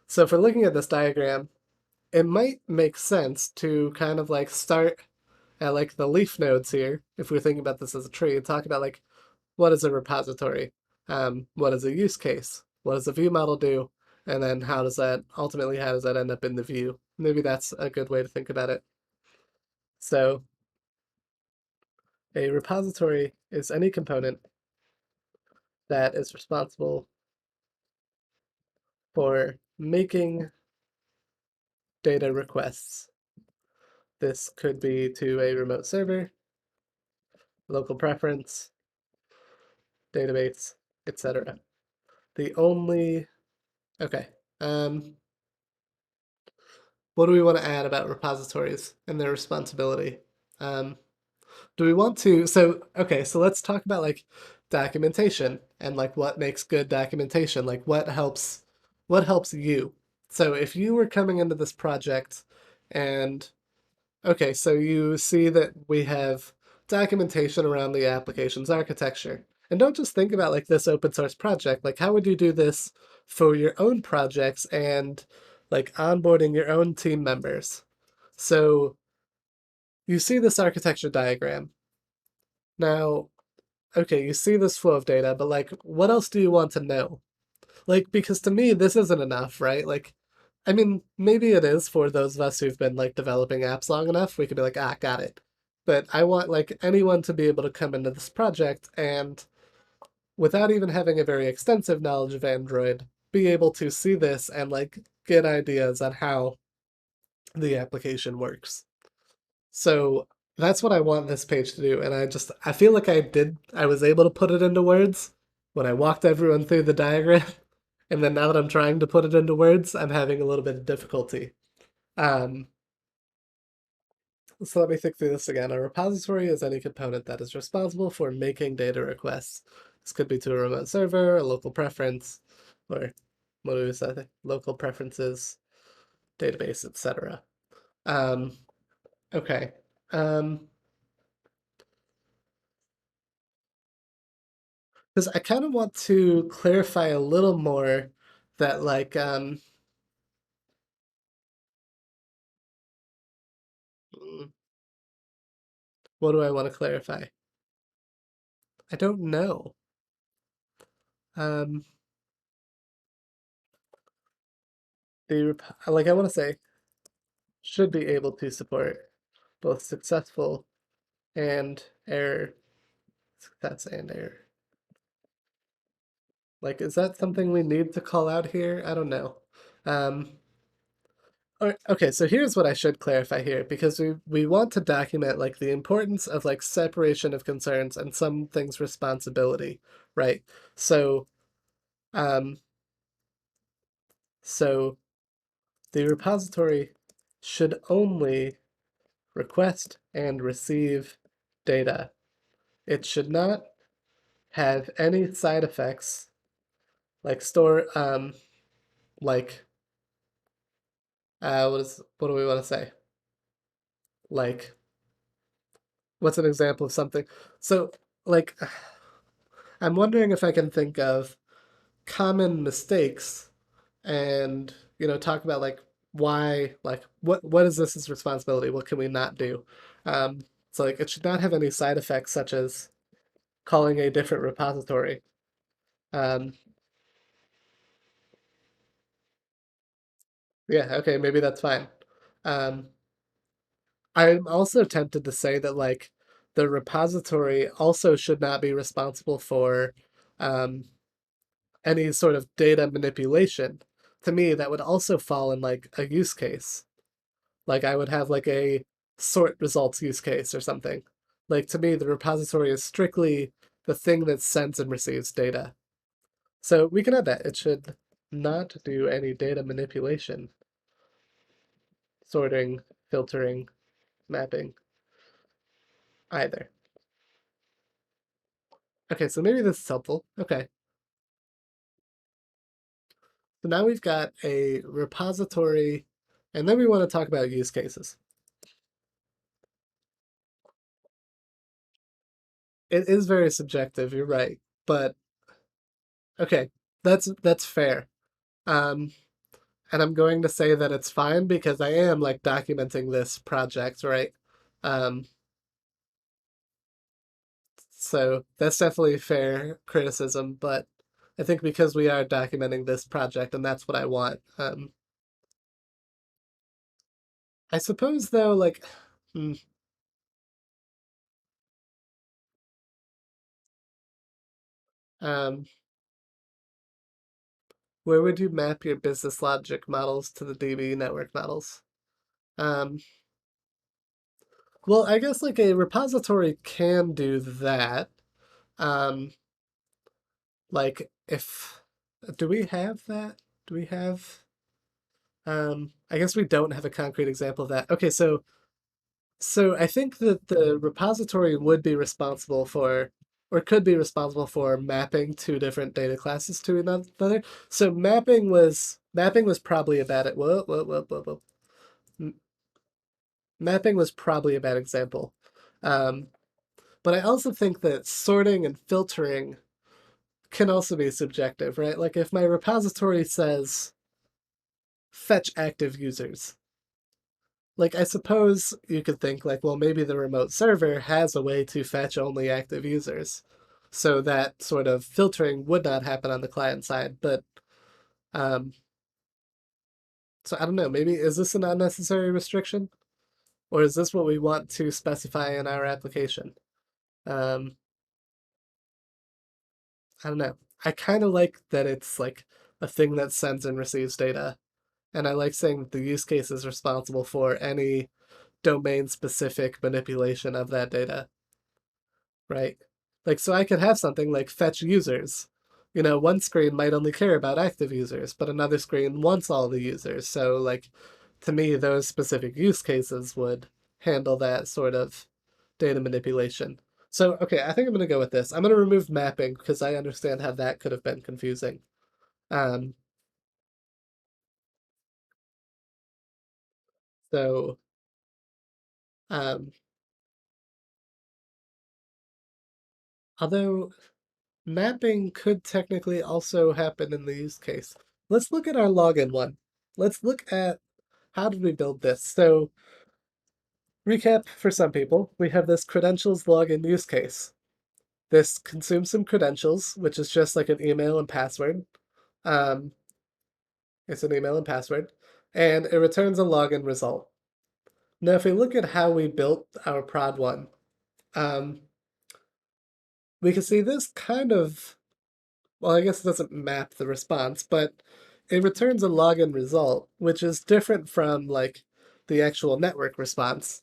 so if we're looking at this diagram, it might make sense to kind of like start at like the leaf nodes here, if we're thinking about this as a tree, and talk about like what is a repository, what is a use case, what does a view model do, and then how does that end up in the view? Maybe that's a good way to think about it. So a repository is any component that is responsible for making data requests. This could be to a remote server, local preference, database, etc. The only okay. What do we want to add about repositories and their responsibility? Um, do we want to? So okay, so let's talk about like documentation and like what makes good documentation. Like what helps you. So if you were coming into this project and okay, so you see that we have documentation around the application's architecture. And don't just think about like this open source project. Like how would you do this for your own projects and like onboarding your own team members? So you see this architecture diagram. Now, okay, you see this flow of data, but like what else do you want to know? Like, because to me, this isn't enough, right? Like, I mean, maybe it is for those of us who've been like developing apps long enough. We could be like, ah, got it. But I want like anyone to be able to come into this project and without even having a very extensive knowledge of Android, be able to see this and like get ideas on how the application works. So that's what I want this page to do. And I feel like I was able to put it into words when I walked everyone through the diagram. And then now that I'm trying to put it into words, I'm having a little bit of difficulty. Um, so let me think through this again. A repository is any component that is responsible for making data requests. This could be to a remote server, a local preference, or what do we say? Local preferences, database, etc. Um, okay. Um, because I kind of want to clarify a little more that like what do I want to clarify? I don't know. Um, like I want to say should be able to support both successful and error, success and error. Like, is that something we need to call out here? I don't know. Um, okay, so here's what I should clarify here because we want to document like the importance of like separation of concerns and some things responsibility, right? So, um, so the repository should only request and receive data. It should not have any side effects like store like what do we want to say? Like what's an example of something? So like I'm wondering if I can think of common mistakes and talk about like why like what is this responsibility? What can we not do? Um, so like it should not have any side effects such as calling a different repository. Um, yeah, okay, maybe that's fine. Um, I'm also tempted to say that like the repository also should not be responsible for um, any sort of data manipulation. To me, that would also fall in like a use case. Like I would have like a sort results use case or something. Like to me, the repository is strictly the thing that sends and receives data. So we can add that. It should not do any data manipulation, sorting, filtering, mapping either. Okay, so maybe this is helpful. Okay, so now we've got a repository, and then we want to talk about use cases. It is very subjective, you're right, but okay, that's fair. Um, and I'm going to say that it's fine because I am like documenting this project, right? Um, so that's definitely fair criticism, but I think because we are documenting this project and that's what I want. I suppose though, like, hmm, um, where would you map your business logic models to the DB network models? Um, well, I guess like a repository can do that. Um, like if do we have that? Do we have I guess we don't have a concrete example of that. Okay, so I think that the repository would be responsible for or could be responsible for mapping two different data classes to another. So mapping was probably a bad whoa. Mapping was probably a bad example. Um, but I also think that sorting and filtering can also be subjective, right? Like if my repository says fetch active users, like I suppose you could think like, well, maybe the remote server has a way to fetch only active users. So that sort of filtering would not happen on the client side. But um, so I don't know, maybe is this an unnecessary restriction? Or is this what we want to specify in our application? Um, I don't know. I kind of like that it's like a thing that sends and receives data. And I like saying that the use case is responsible for any domain specific manipulation of that data, right? Like, so I could have something like fetch users. One screen might only care about active users, but another screen wants all the users. So, like, to me, those specific use cases would handle that sort of data manipulation. So, okay, I think I'm going to go with this. I'm going to remove mapping because I understand how that could have been confusing. Um, so, um, although mapping could technically also happen in the use case. Let's look at our login one. Let's look at how did we build this. So recap for some people, we have this credentials login use case. This consumes some credentials, which is just like an email and password. Um, it's an email and password, and it returns a login result. Now, if we look at how we built our prod one, um, we can see this kind of, well, I guess it doesn't map the response, but it returns a login result, which is different from like the actual network response.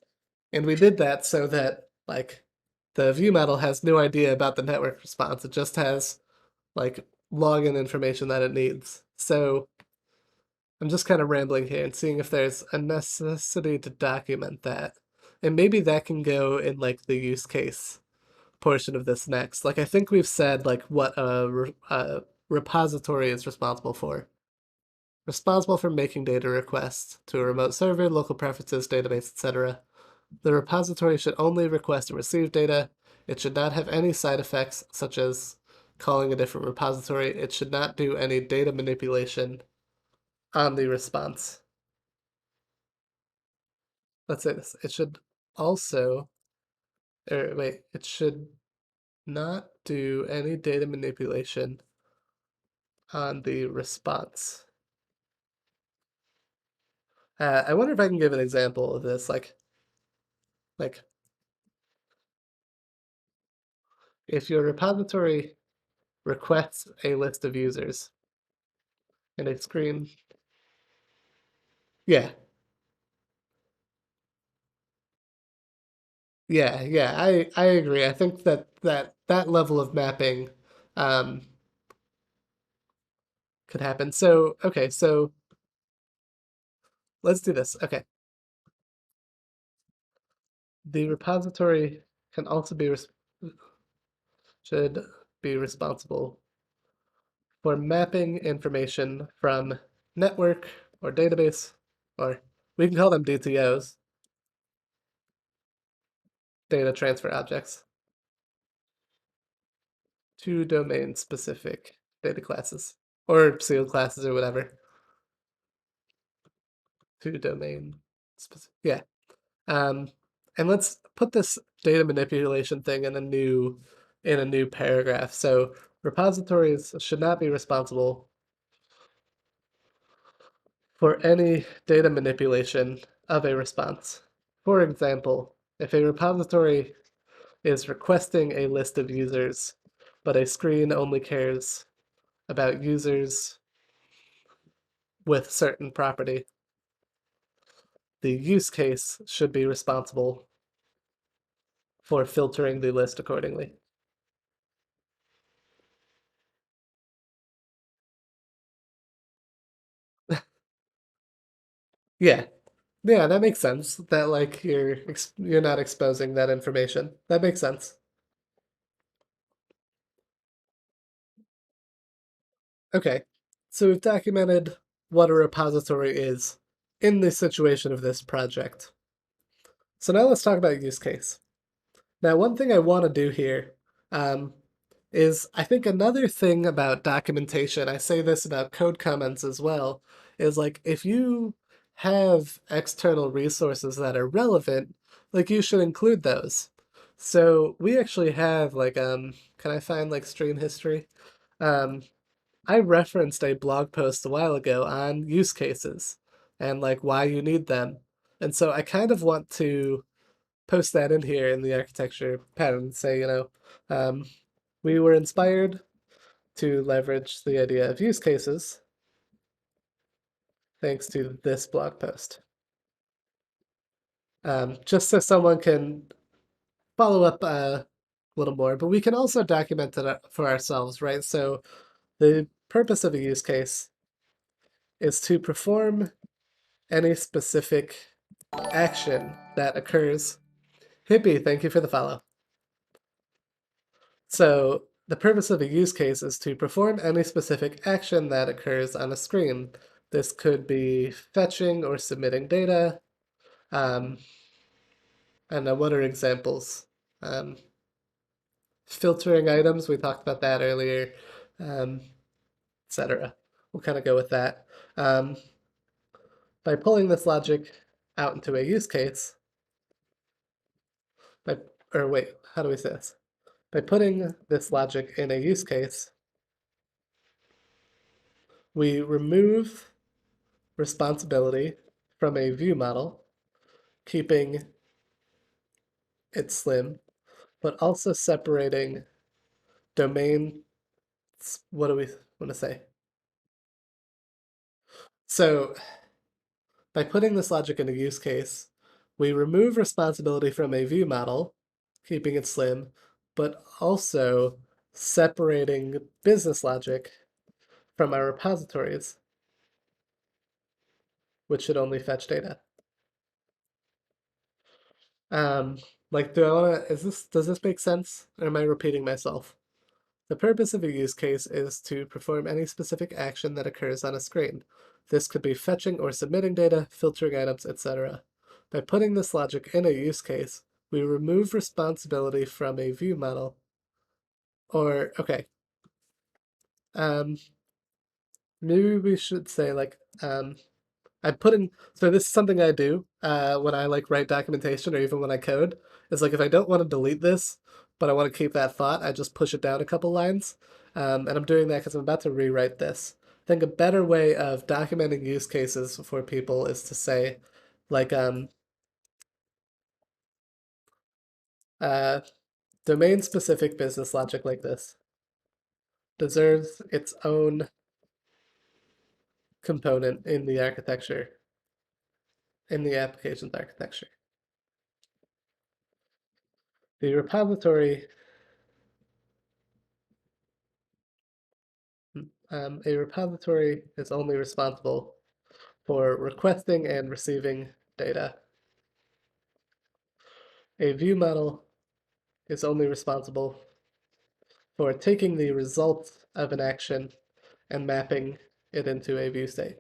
And we did that so that like the view model has no idea about the network response. It just has like login information that it needs. So I'm just kind of rambling here and seeing if there's a necessity to document that. And maybe that can go in like the use case portion of this next. Like I think we've said like what a repository is responsible for. Responsible for making data requests to a remote server, local preferences, database, etc. The repository should only request and receive data. It should not have any side effects, such as calling a different repository. It should not do any data manipulation on the response. Let's say this. It should also, or wait, it should not do any data manipulation on the response. I wonder if I can give an example of this, like if your repository requests a list of users and a screen, yeah, yeah, I agree. I think that level of mapping um, could happen. So okay, so let's do this. Okay, the repository can also be should be responsible for mapping information from network or database, or we can call them DTOs, data transfer objects, to domain specific data classes or sealed classes or whatever. To domain specific, yeah. Um, and let's put this data manipulation thing in a new paragraph. So repositories should not be responsible for any data manipulation of a response. For example, if a repository is requesting a list of users, but a screen only cares about users with certain property, the use case should be responsible for filtering the list accordingly. Yeah, yeah, that makes sense. That like you're not exposing that information. That makes sense. Okay, so we've documented what a repository is in the situation of this project. So now let's talk about use case. Now, one thing I want to do here um, is I think another thing about documentation, I say this about code comments as well, is like if you have external resources that are relevant, like you should include those. So we actually have like can I find like stream history? Um I referenced a blog post a while ago on use cases and like why you need them. And so I kind of want to post that in here in the architecture pattern and say, um, we were inspired to leverage the idea of use cases thanks to this blog post. Just so someone can follow up a little more, but we can also document it for ourselves, right? So the purpose of a use case is to perform any specific action that occurs. Hippie, thank you for the follow. So the purpose of a use case is to perform any specific action that occurs on a screen. This could be fetching or submitting data. Um, and what are examples? Um, Filtering items, we talked about that earlier, etc. We'll kind of go with that. By pulling this logic out into a use case, by, or wait, how do we say this? By putting this logic in a use case, we remove responsibility from a view model, keeping it slim, but also separating domain. What do we want to say? So by putting this logic in a use case, we remove responsibility from a view model, keeping it slim, but also separating business logic from our repositories, which should only fetch data. Um, like, do I want to, does this make sense? Or am I repeating myself? The purpose of a use case is to perform any specific action that occurs on a screen. This could be fetching or submitting data, filtering items, etc. By putting this logic in a use case, we remove responsibility from a view model. Or, okay, um, maybe we should say like, I put in, so this is something I do when I like write documentation or even when I code. Is like if I don't want to delete this, but I want to keep that thought, I just push it down a couple lines. And I'm doing that because I'm about to rewrite this. I think a better way of documenting use cases for people is to say, like, uh, domain-specific business logic like this deserves its own component in the architecture, in the application's architecture. The repository a repository is only responsible for requesting and receiving data. A view model is only responsible for taking the result of an action and mapping it into a view state.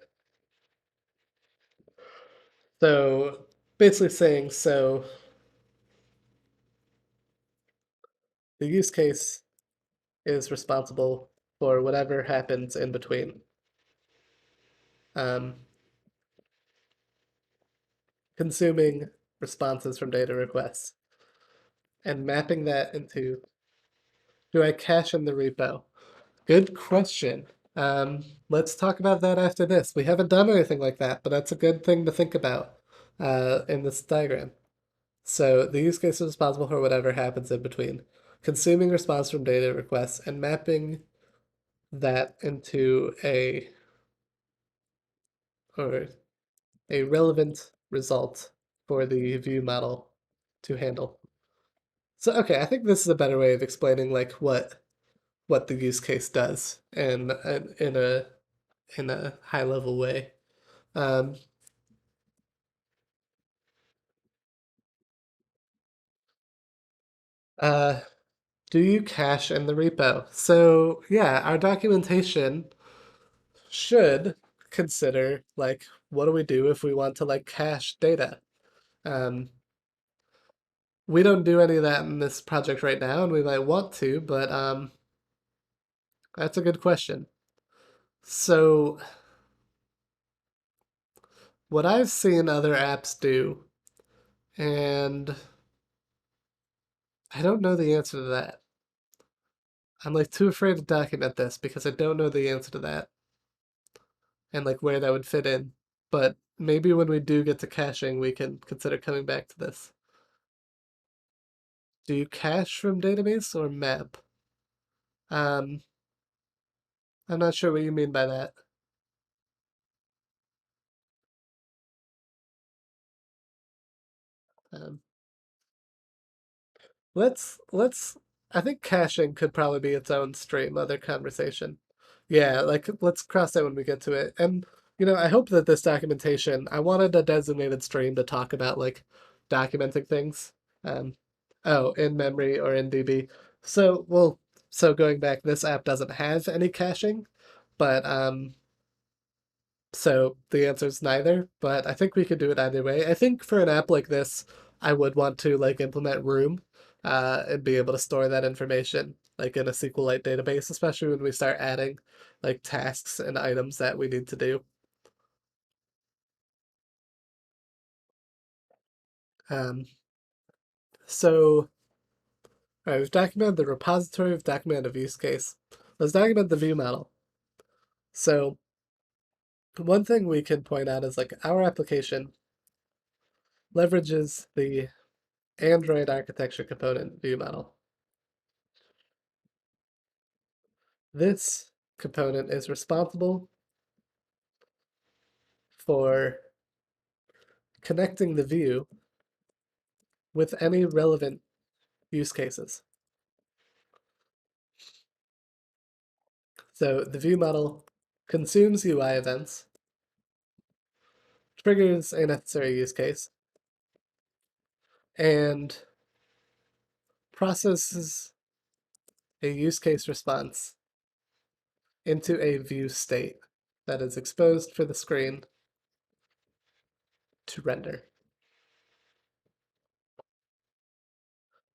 So basically saying, so the use case is responsible for whatever happens in between. Um, consuming responses from data requests and mapping that into, do I cache in the repo? Good question. Let's talk about that after this. We haven't done anything like that, but that's a good thing to think about in this diagram. So the use case is responsible for whatever happens in between. Consuming response from data requests and mapping that into or a relevant result for the view model to handle. So okay, I think this is a better way of explaining like what the use case does in a high level way. Um, uh, do you cache in the repo? So yeah, our documentation should consider like what do we do if we want to like cache data? Um, we don't do any of that in this project right now, and we might want to, but that's a good question. So what I've seen other apps do, and I don't know the answer to that. I'm like too afraid to document this because I don't know the answer to that and like where that would fit in. But maybe when we do get to caching, we can consider coming back to this. Do you cache from database or map? Um, I'm not sure what you mean by that. Um, let's I think caching could probably be its own stream, other conversation. Yeah, like let's cross that when we get to it. And I hope that this documentation, I wanted a designated stream to talk about like documenting things. Um, oh, in memory or in DB. So, well, so going back, this app doesn't have any caching, but so the answer is neither, but I think we could do it either way. I think for an app like this, I would want to like implement Room and be able to store that information like in a SQLite database, especially when we start adding like tasks and items that we need to do. Um, so All right, we've documented the repository, we've documented a use case. Let's document the view model. So one thing we can point out is like our application leverages the Android architecture component view model. This component is responsible for connecting the view with any relevant use cases. So the view model consumes UI events, triggers a necessary use case, and processes a use case response into a view state that is exposed for the screen to render.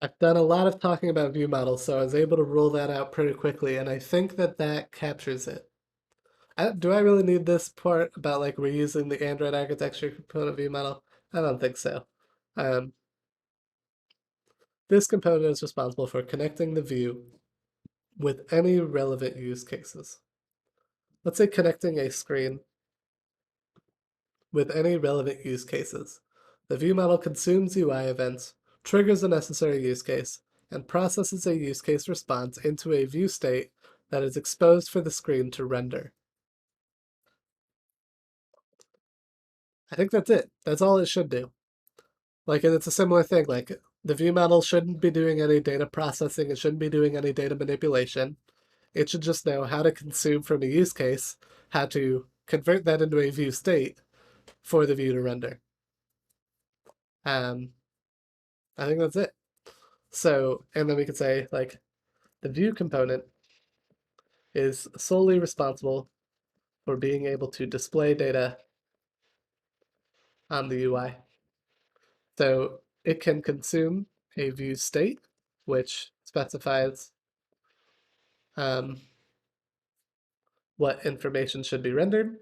I've done a lot of talking about view models, so I was able to roll that out pretty quickly, and I think that that captures it. Do I really need this part about like reusing the Android architecture component view model? I don't think so. Um, this component is responsible for connecting the view with any relevant use cases. Let's say connecting a screen with any relevant use cases. The view model consumes UI events, triggers a necessary use case, and processes a use case response into a view state that is exposed for the screen to render. I think that's it. That's all it should do. Like, and it's a similar thing. Like, the view model shouldn't be doing any data processing. It shouldn't be doing any data manipulation. It should just know how to consume from a use case, how to convert that into a view state for the view to render. Um, I think that's it. So, and then we could say, like, the view component is solely responsible for being able to display data on the UI. So it can consume a view state, which specifies um, what information should be rendered.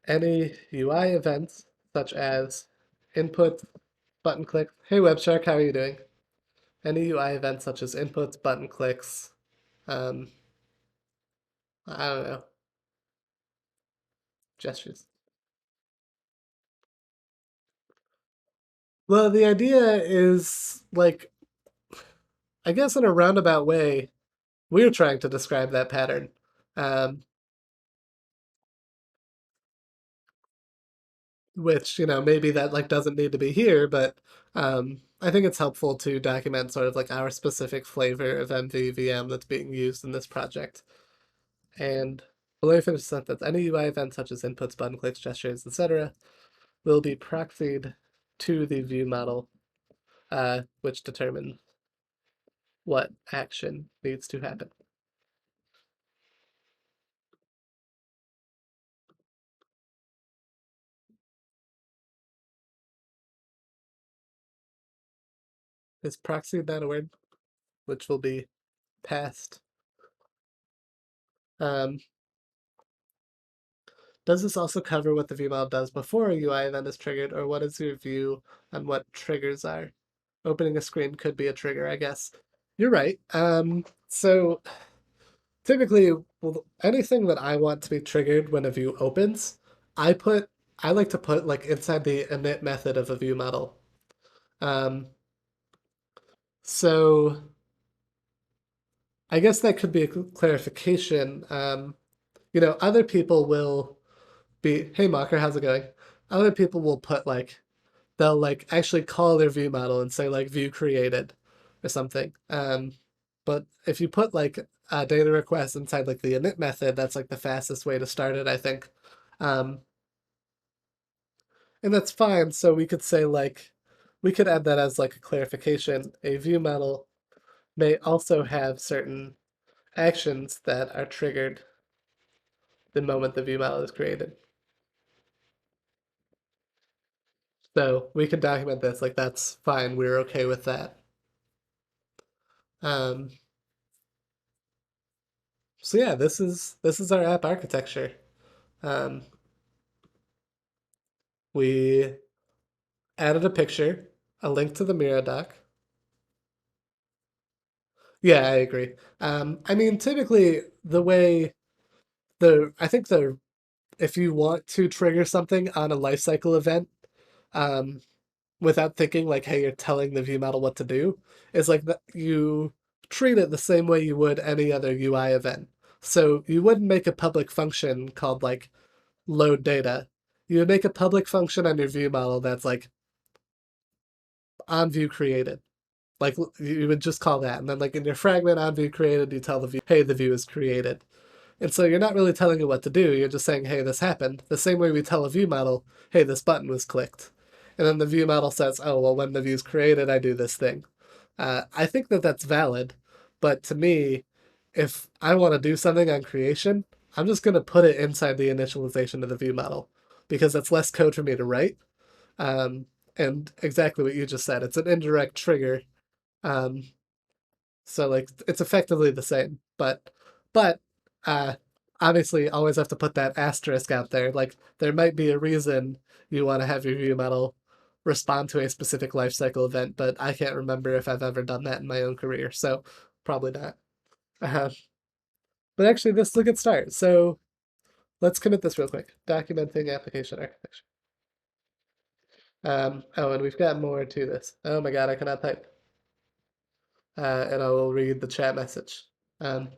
Any UI events, such as input, button clicks. Hey WebShark, how are you doing? Any UI events such as inputs, button clicks, um, I don't know, gestures. Well, the idea is like, I guess in a roundabout way, we're trying to describe that pattern. Um, which, maybe that like doesn't need to be here, but I think it's helpful to document sort of like our specific flavor of MVVM that's being used in this project. And let me finish the sentence. Any UI event such as inputs, button clicks, gestures, etc. will be proxied to the view model, which determines what action needs to happen. Is proxied not a word? Which will be passed. Um, does this also cover what the view model does before a UI event is triggered, or what is your view on what triggers are? Opening a screen could be a trigger, I guess. You're right. So typically, well, anything that I want to be triggered when a view opens, I put I like to put like inside the init method of a view model. Um, so I guess that could be a clarification. Other people will be, hey Mocker, how's it going? Other people will put like they'll like actually call their view model and say like view created or something. But if you put like a data request inside like the init method, that's like the fastest way to start it, I think. Um, and that's fine. So we could say like we could add that as like a clarification. A view model may also have certain actions that are triggered the moment the view model is created. So we can document this, like that's fine, we're okay with that. Um, so yeah, this is our app architecture. We added a picture A link to the Miro doc. Yeah, I agree. I mean, typically the way I think if you want to trigger something on a lifecycle event, um, without thinking like, hey, you're telling the view model what to do, is like that you treat it the same way you would any other UI event. So you wouldn't make a public function called like load data. You would make a public function on your view model that's like on view created. Like you would just call that, and then like in your fragment on view created, you tell the view, hey, the view is created. And so you're not really telling it what to do. You're just saying, hey, this happened. The same way we tell a view model, hey, this button was clicked. And then the view model says, oh, well, when the view's created, I do this thing. I think that that's valid. But to me, if I want to do something on creation, I'm just going to put it inside the initialization of the view model because that's less code for me to write. Um, and exactly what you just said, it's an indirect trigger. Um, so like it's effectively the same, but uh obviously always have to put that asterisk out there. Like there might be a reason you want to have your view model respond to a specific life cycle event, but I can't remember if I've ever done that in my own career, so probably not. Uh, but actually, this is a good start. So let's commit this real quick. Documenting application architecture. Oh, and we've got more to this. Oh my God, I cannot type. And I will read the chat message. Um,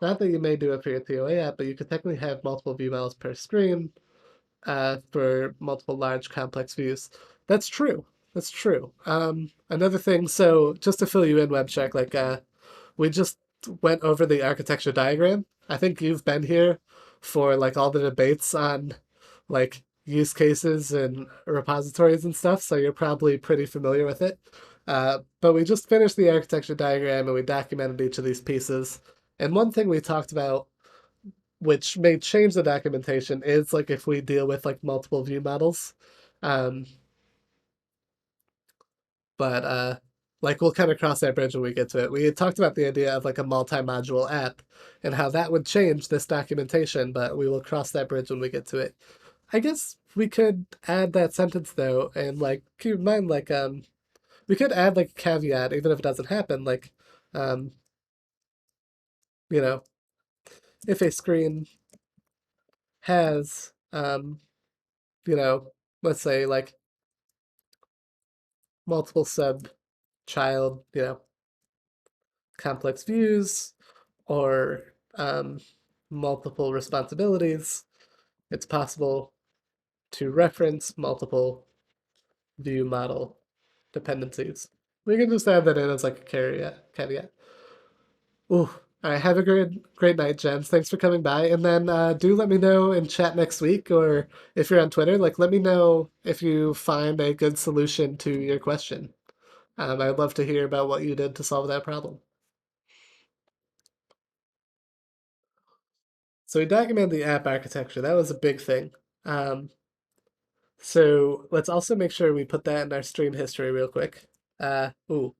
Not that you may do it for your TOA app, but you could technically have multiple view models per screen for multiple large complex views. That's true. That's true. Another thing, so just to fill you in, WebCheck, like we just went over the architecture diagram. I think you've been here for like all the debates on like use cases and repositories and stuff, so you're probably pretty familiar with it. But we just finished the architecture diagram and we documented each of these pieces. And one thing we talked about, which may change the documentation, is like if we deal with like multiple view models. Um, but like we'll kind of cross that bridge when we get to it. We had talked about the idea of like a multi-module app and how that would change this documentation, but we will cross that bridge when we get to it. I guess we could add that sentence though, and like keep in mind like we could add like a caveat even if it doesn't happen, like um you know, if a screen has you know, let's say like multiple sub child, you know, complex views or multiple responsibilities, it's possible to reference multiple view model dependencies. We can just add that in as like a caveat. Ooh, all right. Have a great night, Jens. Thanks for coming by. And then do let me know in chat next week, or if you're on Twitter, like let me know if you find a good solution to your question. I'd love to hear about what you did to solve that problem. So we documented the app architecture. That was a big thing. Um, so let's also make sure we put that in our stream history real quick. Ooh,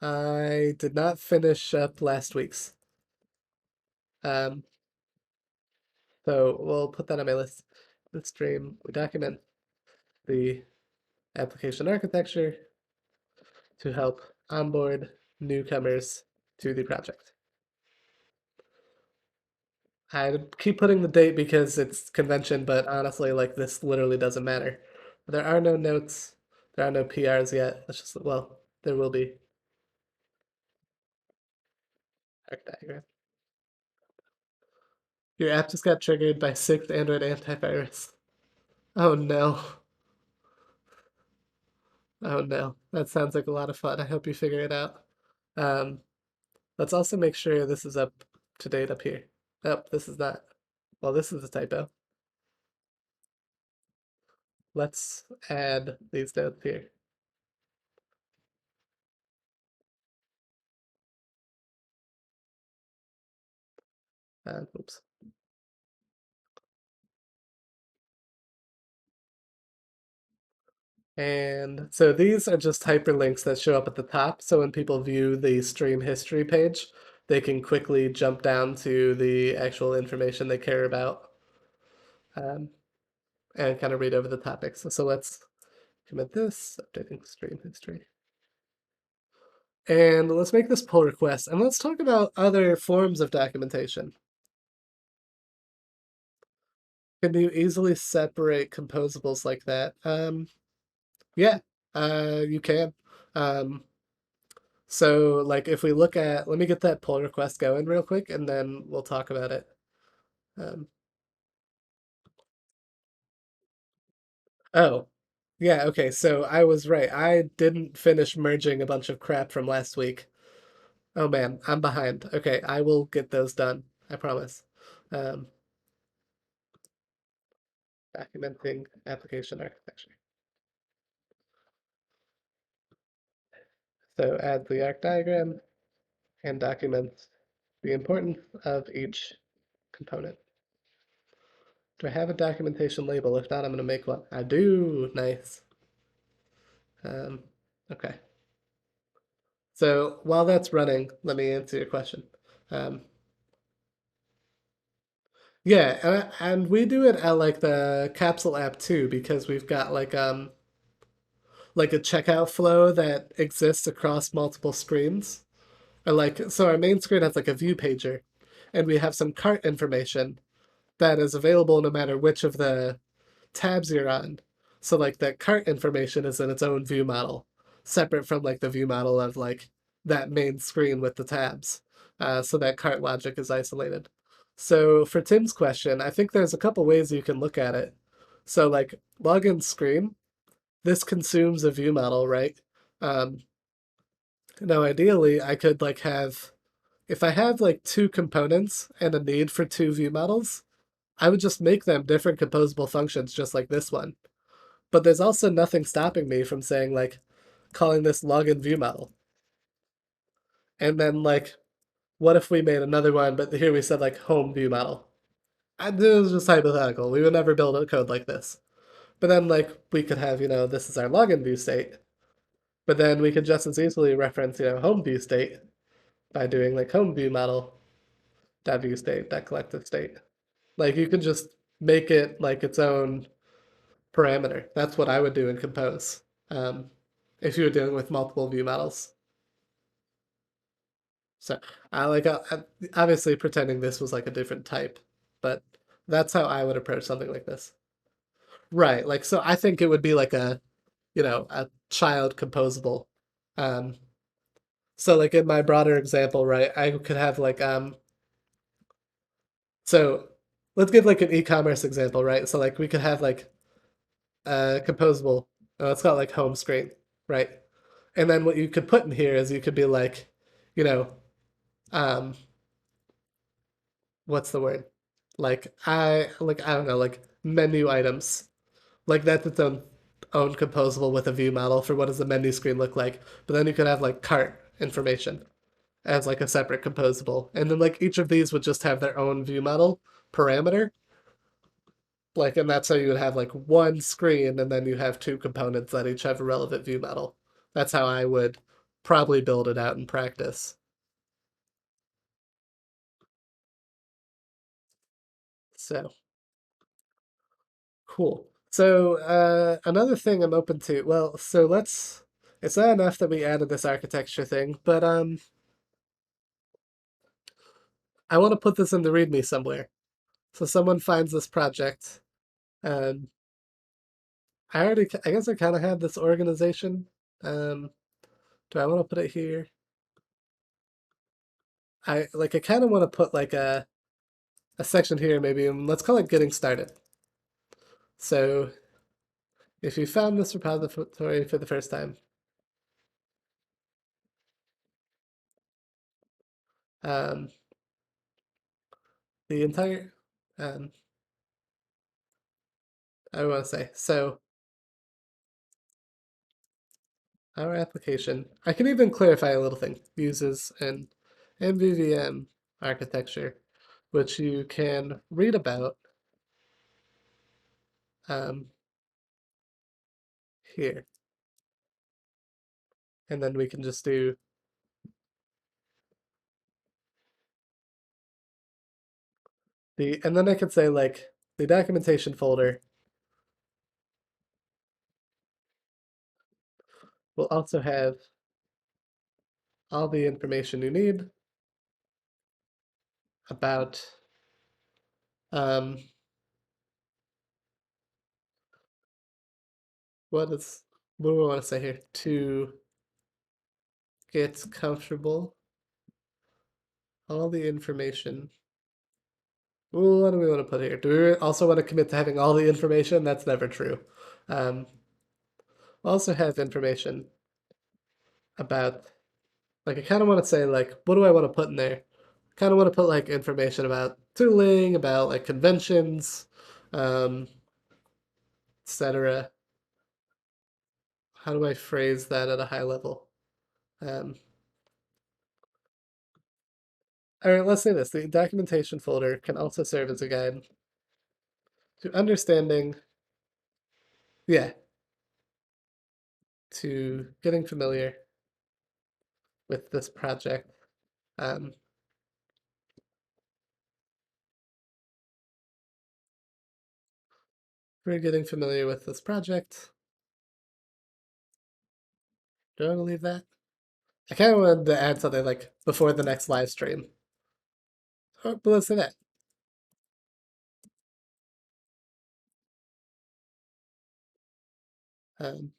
I did not finish up last week's. Um, so we'll put that on my list. The stream, we document the application architecture to help onboard newcomers to the project. I keep putting the date because it's convention, but honestly, like this literally doesn't matter. There are no notes, there are no PRs yet. Let's just, well, there will be. Arc diagram. Your app just got triggered by 6th Android antivirus. Oh no. Oh no. That sounds like a lot of fun. I hope you figure it out. Um, let's also make sure this is up to date up here. Oh, this is not. Well, this is a typo. Let's add these notes here. Oops. And so these are just hyperlinks that show up at the top. So when people view the stream history page, they can quickly jump down to the actual information they care about, and kind of read over the topics. So let's document this, updating stream history. And let's make this pull request, and let's talk about other forms of documentation. Can you easily separate composables like that? Yeah, you can. Um, so like if we look at, let me get that pull request going real quick, and then we'll talk about it. Um, oh, yeah, okay, so I was right. I didn't finish merging a bunch of crap from last week. Oh man, I'm behind. Okay, I will get those done. I promise. Um, Documenting application architecture. So add the arc diagram and document the importance of each component. Do I have a documentation label? If not, I'm going to make one. I do. Nice. Um, okay. So while that's running, let me answer your question. Um, yeah, and we do it at like the capsule app too because we've got like a checkout flow that exists across multiple screens. Or like so our main screen has like a view pager and we have some cart information that is available no matter which of the tabs you're on. So like that cart information is in its own view model, separate from like the view model of like that main screen with the tabs. So that cart logic is isolated. So for Tim's question, I think there's a couple ways you can look at it. So like login screen, this consumes a view model, right? Um, Now ideally I could like have if I have like two components and a need for two view models, I would just make them different composable functions just like this one. But there's also nothing stopping me from saying like calling this login view model. And then like what if we made another one, but here we said like home view model. This is just hypothetical. We would never build a code like this. But then like we could have, this is our login view state. But then we could just as easily reference, home view state by doing like home view model dot view state dot collective state. Like you could just make it like its own parameter. That's what I would do in compose. If you were dealing with multiple view models. So I like obviously pretending this was like a different type, but that's how I would approach something like this. Right. Like so I think it would be like a child composable. Um so like in my broader example, right, I could have like so let's give like an e-commerce example, right? So like we could have like composable. Let's call it like home screen, right? And then what you could put in here is you could be like, you know, um, what's the word? I don't know, like menu items. Like that's its own composable with a view model for what does the menu screen look like. But then you could have like cart information as like a separate composable. And then like each of these would just have their own view model parameter. Like and that's how you would have like one screen and then you have two components that each have a relevant view model. That's how I would probably build it out in practice. So cool. So another thing I'm open to. Well, so let's. It's not enough that we added this architecture thing, but I want to put this in the README somewhere. So someone finds this project. Um, I guess I kind of had this organization. Um, do I want to put it here? I kind of want to put like a section here maybe, and let's call it getting started. So if you found this repository for the first time, um, the entire I want to say so. Our application, I can even clarify a little thing, uses an MVVM architecture, which you can read about um, here. And then we can just do and then I could say like the documentation folder We'll also have all the information you need about um, what is what do we want to say here? To get comfortable, all the information. Ooh, what do we want to put here? Do we also want to commit to having all the information? That's never true. Um, also have information about, like, I kind of want to say, like, what do I want to put in there? Kind of want to put, like, information about tooling, about, like, conventions, um, etc. How do I phrase that at a high level? Um, all right, let's say this. The documentation folder can also serve as a guide to understanding, yeah, to getting familiar with this project. Um, we're getting familiar with this project. Do I want to leave that? I kind of wanted to add something like before the next live stream. Oh, but let's say that. Um,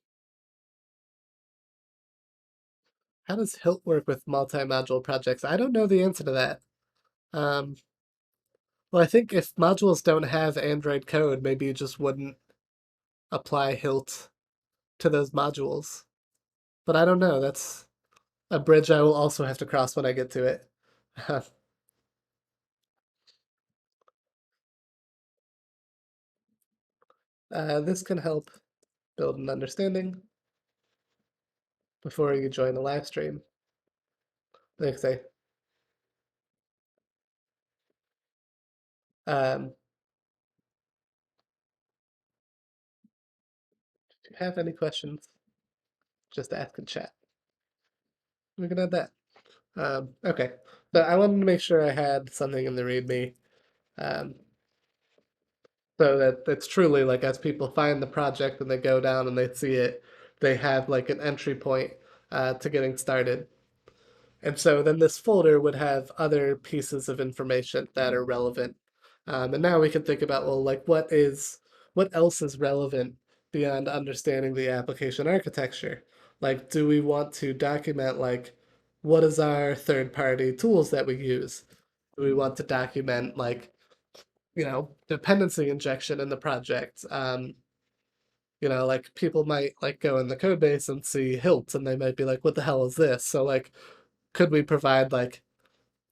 how does Hilt work with multi-module projects? I don't know the answer to that. Um, well, I think if modules don't have Android code, maybe you just wouldn't apply Hilt to those modules. But I don't know. That's a bridge I will also have to cross when I get to it. This can help build an understanding before you join a live stream. Like say, um, if you have any questions, just ask in chat. We can add that. Okay, but I wanted to make sure I had something in the README, um, so that it's truly like as people find the project and they go down and they see it, they have like an entry point to getting started. And so then this folder would have other pieces of information that are relevant. And now we can think about, well, like what else is relevant beyond understanding the application architecture? Like, do we want to document like what is our third-party tools that we use? Do we want to document like, dependency injection in the project? Like people might like go in the code base and see Hilt and they might be like, what the hell is this? So like could we provide like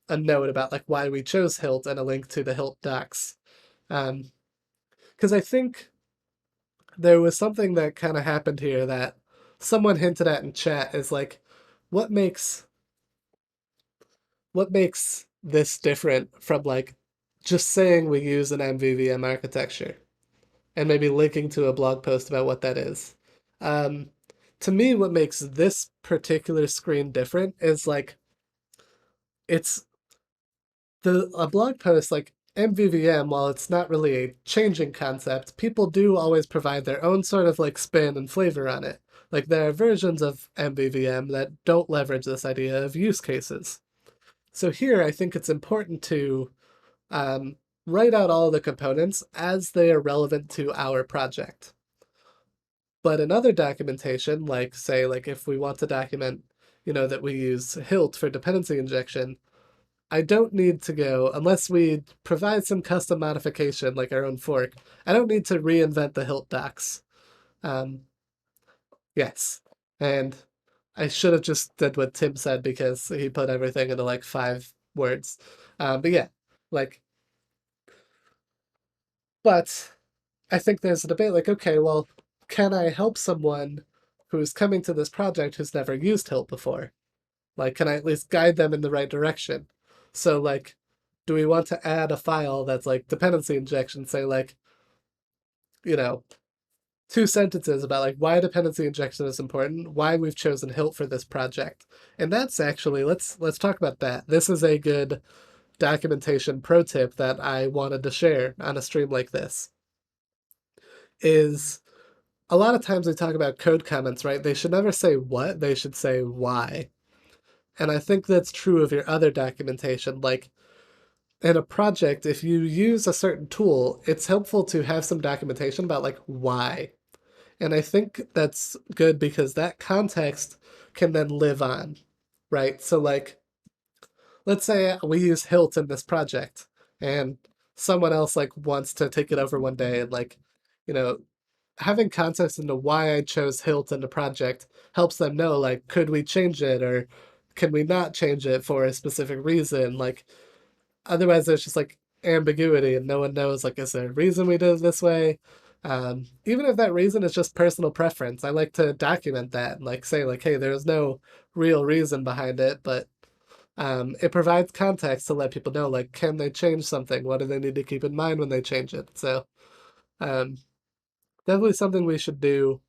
a note about like why we chose Hilt and a link to the Hilt docs? Because I think there was something that kind of happened here that someone hinted at in chat is like, what makes what makes this different from like just saying we use an MVVM architecture and maybe linking to a blog post about what that is. Um, to me, what makes this particular screen different is like it's the a blog post like MVVM, while it's not really a changing concept, people do always provide their own sort of like spin and flavor on it. Like there are versions of MVVM that don't leverage this idea of use cases. So here, I think it's important to um, write out all the components as they are relevant to our project. But in other documentation, like say, like if we want to document, that we use Hilt for dependency injection, I don't need to go, unless we provide some custom modification like our own fork, I don't need to reinvent the Hilt docs. Um, yes. And I should have just did what Tim said because he put everything into like 5 words. But yeah, like, but I think there's a debate like, okay, well, can I help someone who's coming to this project who's never used Hilt before? Like, can I at least guide them in the right direction? So, like, do we want to add a file that's like dependency injection, say, like, you know, 2 sentences about like why dependency injection is important, why we've chosen Hilt for this project. And that's actually let's talk about that. This is a good documentation pro tip that I wanted to share on a stream like this. Is a lot of times we talk about code comments, right? They should never say what, they should say why. And I think that's true of your other documentation. Like in a project, if you use a certain tool, it's helpful to have some documentation about like why. And I think that's good because that context can then live on, right? So like let's say we use Hilt in this project and someone else like wants to take it over one day and like, you know, having context into why I chose Hilt in the project helps them know like could we change it or can we not change it for a specific reason? Like otherwise there's just like ambiguity and no one knows like is there a reason we did it this way? Even if that reason is just personal preference, I like to document that and like say like, hey, there's no real reason behind it, but it provides context to let people know like can they change something? What do they need to keep in mind when they change it? So um, definitely something we should do.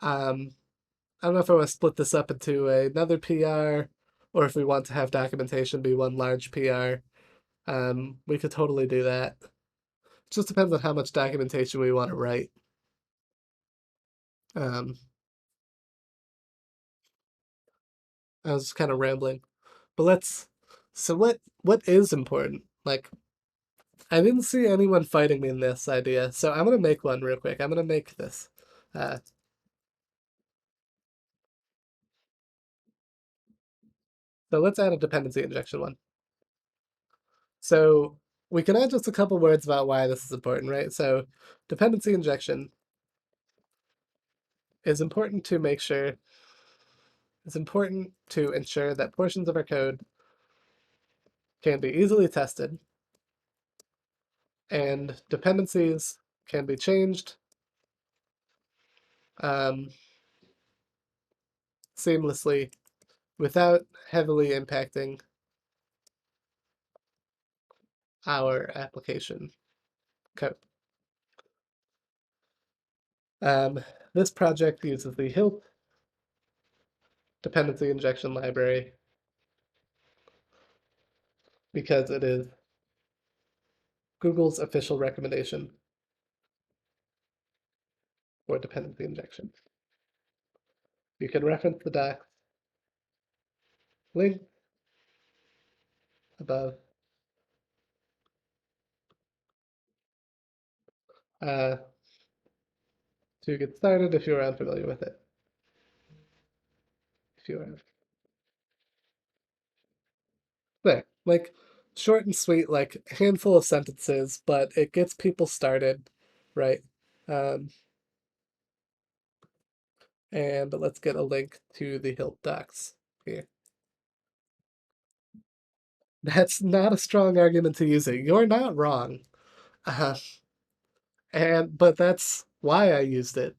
Um, I don't know if I want to split this up into another PR or if we want to have documentation be one large PR. We could totally do that. It just depends on how much documentation we want to write. Um, I was kind of rambling, but let's. So what is important? Like I didn't see anyone fighting me in this idea, so I'm gonna make one real quick. I'm gonna make this. Uh, so let's add a dependency injection one. So we can add just a couple words about why this is important, right? So dependency injection is important to make sure, it's important to ensure that portions of our code can be easily tested and dependencies can be changed um, seamlessly without heavily impacting our application code. Um, this project uses the HILP dependency injection library because it is Google's official recommendation for dependency injection. You can reference the docs link above uh, to get started if you're unfamiliar with it. If you are there, like short and sweet, like a handful of sentences, but it gets people started, right? Um, and let's get a link to the HILP docs here. That's not a strong argument to use it. You're not wrong. Uh, but that's why I used it.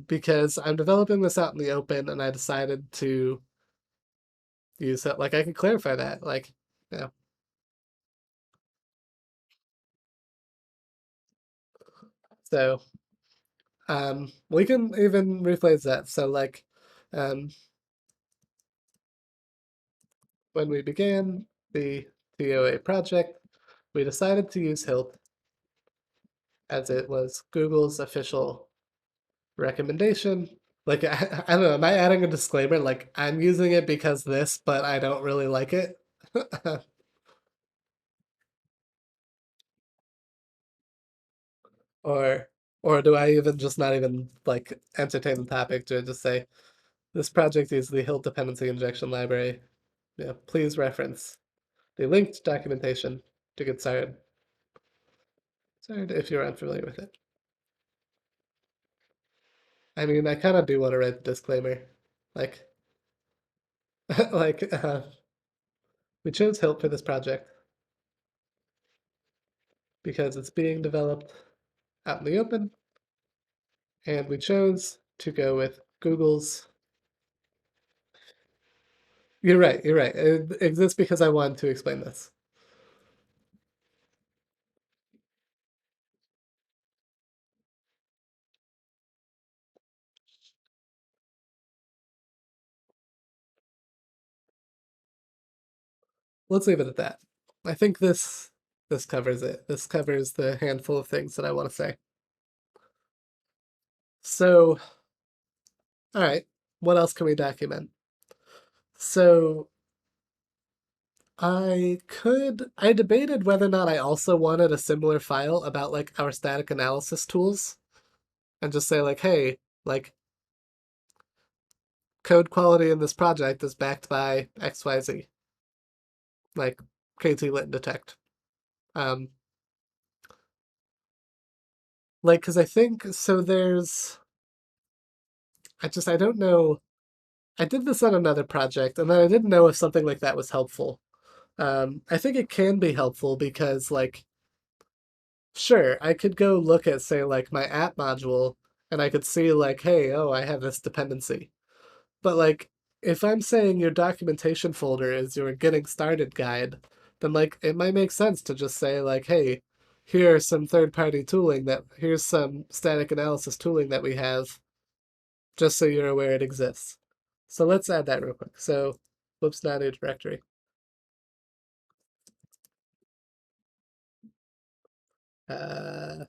Because I'm developing this out in the open and I decided to use it. Like I can clarify that. Like, yeah. So we can even replace that. So like um when we began the TOA project, we decided to use HILP as it was Google's official recommendation. Like I don't know, am I adding a disclaimer? Like I'm using it because this, but I don't really like it. or or do I even just not even like entertain the topic to just say this project is the Hilt dependency injection library. Yeah, please reference the linked documentation to get started. Started if you're unfamiliar with it. I mean, I kind of do want to write the disclaimer, like like we chose Hilt for this project because it's being developed out in the open, and we chose to go with Google's. You're right. You're right. It exists because I wanted to explain this. Let's leave it at that. I think this covers it. This covers the handful of things that I want to say. So, all right, what else can we document? So, I debated whether or not I also wanted a similar file about like our static analysis tools and just say like, hey, like code quality in this project is backed by XYZ, like KT lit and detect. Um, like, cause I think, so I don't know. I did this on another project and then I didn't know if something like that was helpful. I think it can be helpful because like, sure, I could go look at, say, like my app module and I could see like, hey, oh, I have this dependency. But like, if I'm saying your documentation folder is your getting started guide, then like it might make sense to just say like, hey, here's some third-party tooling here's some static analysis tooling that we have, just so you're aware it exists. So let's add that real quick. So, whoops, not a directory. Uh,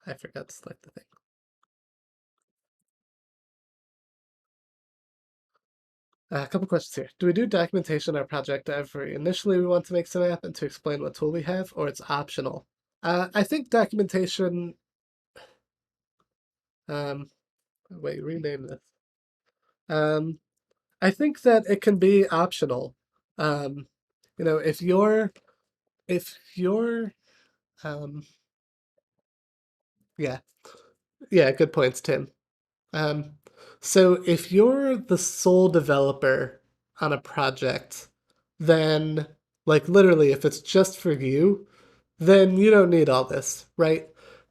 I forgot to select the thing. A couple questions here. Do we do documentation on our project every initially we want to make some app and to explain what tool we have, or it's optional? I think documentation. Um, wait, rename this. Um, I think that it can be optional. Um, if you're, um, yeah, yeah, good points, Tim. Um, so if you're the sole developer on a project, then like literally, if it's just for you, then you don't need all this, right?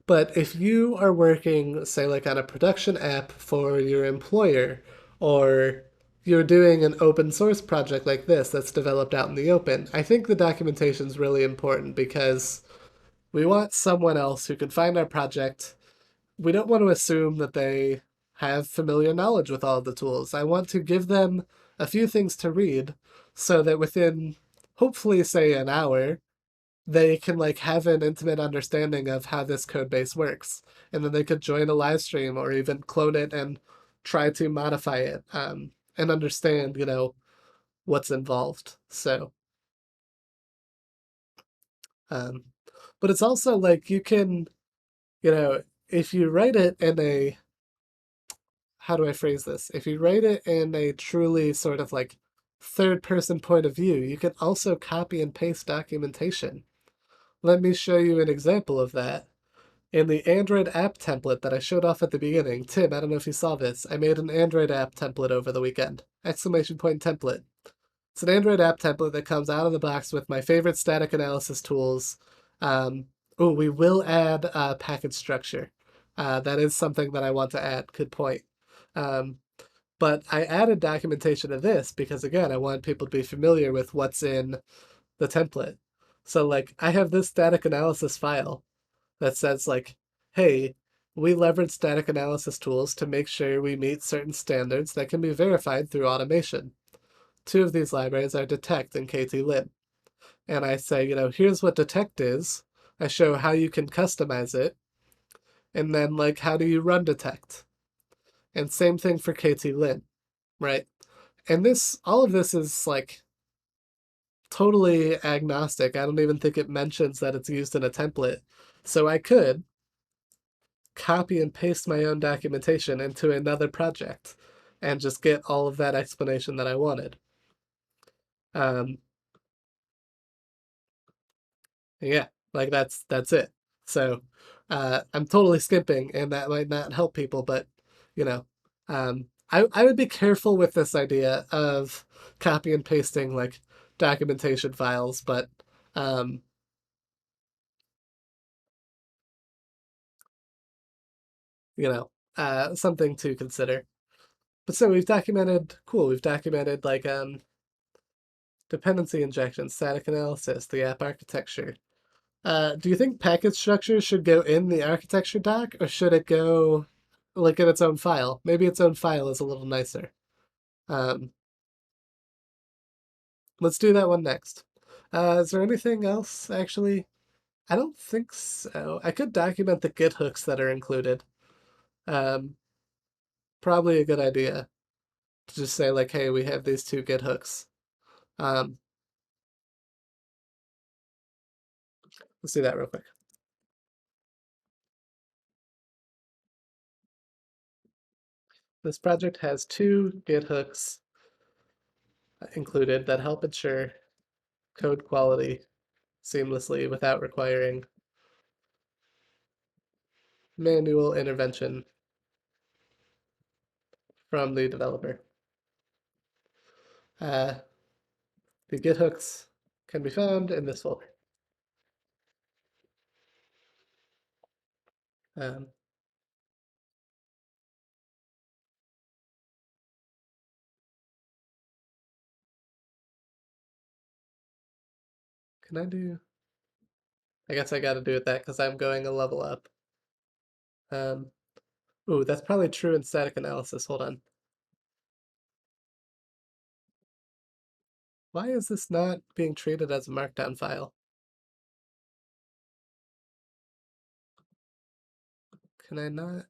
But if you are working, say, like on a production app for your employer, or you're doing an open source project like this that's developed out in the open, I think the documentation is really important because we want someone else who can find our project. We don't want to assume that they have familiar knowledge with all of the tools. I want to give them a few things to read so that within, hopefully, say, an hour, they can like have an intimate understanding of how this code base works. And then they could join a live stream or even clone it and try to modify it, and understand, what's involved. So, um, but it's also like you can, if you write it in a, how do I phrase this? If you write it in a truly sort of like third person point of view, you can also copy and paste documentation. Let me show you an example of that. In the Android app template that I showed off at the beginning, Tim, I don't know if you saw this, I made an Android app template over the weekend. Exclamation point template. It's an Android app template that comes out of the box with my favorite static analysis tools. We will add package structure. That is something that I want to add. Good point. Um, but I added documentation to this because, again, I want people to be familiar with what's in the template. So, like, I have this static analysis file that says, like, hey, we leverage static analysis tools to make sure we meet certain standards that can be verified through automation. Two of these libraries are Detect and KT-Lib. And I say, here's what Detect is. I show how you can customize it. And then, like, how do you run Detect? And same thing for KT-Lib, right? And all of this is, like, totally agnostic. I don't even think it mentions that it's used in a template. So I could copy and paste my own documentation into another project and just get all of that explanation that I wanted. Um, yeah, like that's it. So I'm totally skimping, and that might not help people, but you know, I would be careful with this idea of copy and pasting like documentation files, but um, you know, something to consider. But so we've documented like dependency injection, static analysis, the app architecture. Do you think package structure should go in the architecture doc, or should it go like in its own file? Maybe its own file is a little nicer. Um, let's do that one next. Is there anything else actually? I don't think so. I could document the Git hooks that are included. Um, Probably a good idea to just say like, hey, we have these two Git hooks. Um, let's do that real quick. This project has two Git hooks included that help ensure code quality seamlessly without requiring manual intervention from the developer. Uh, the Git hooks can be found in this folder. Um, can I do? I guess I got to do it that because I'm going a level up. Um, Ooh, that's probably true in static analysis. Hold on. Why is this not being treated as a markdown file? Can I not?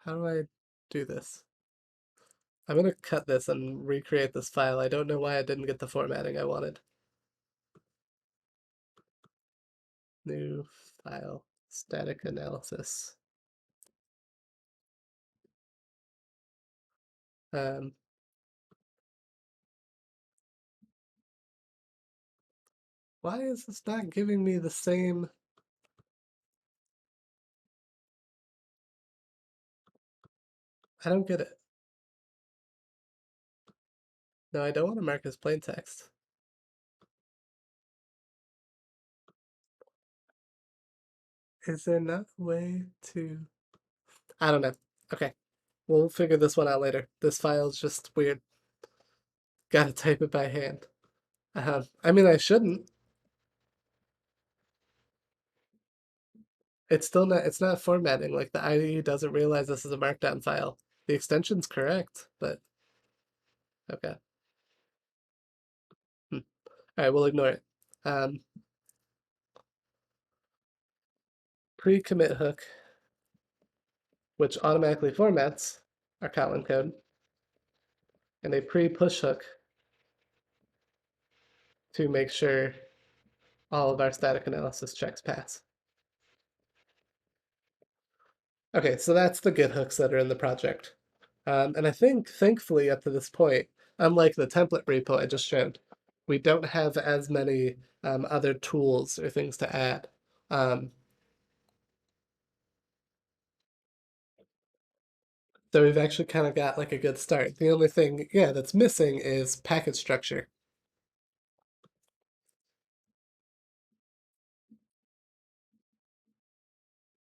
How do I do this? I'm gonna cut this and recreate this file. I don't know why I didn't get the formatting I wanted. New file, static analysis. Um, why is this not giving me the same? I don't get it. No, I don't want to mark as plain text. Is there not a way to? I don't know. Okay, we'll figure this one out later. This file's just weird. Gotta type it by hand. I mean, I shouldn't. It's still not. It's not formatting. Like the IDE doesn't realize this is a markdown file. The extension's correct, but okay. Hmm. All right, we'll ignore it. Um, Pre-commit hook, which automatically formats our Kotlin code, and a pre-push hook to make sure all of our static analysis checks pass. Okay, so that's the Git hooks that are in the project. And I think, thankfully, up to this point, unlike the template repo I just showed, we don't have as many other tools or things to add. Um, so we've actually kind of got like a good start. The only thing, yeah, that's missing is package structure.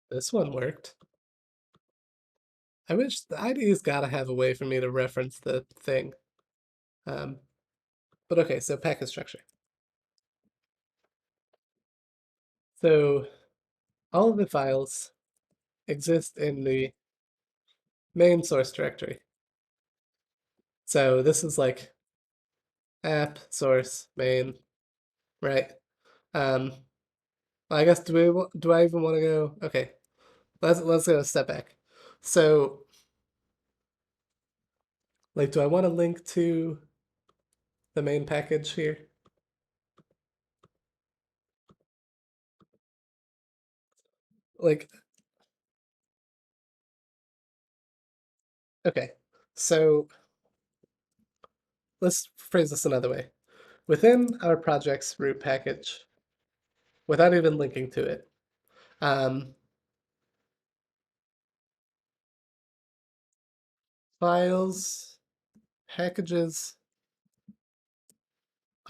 This one worked. I wish the IDE's got to have a way for me to reference the thing. Um, but okay, so package structure. So all of the files exist in the main source directory. So this is like app, source, main, right? Um, I guess do I even want to go? Okay, let's go a step back. So like, do I want to link to the main package here? Like, okay, so let's phrase this another way. Within our project's root package, without even linking to it, um, files, packages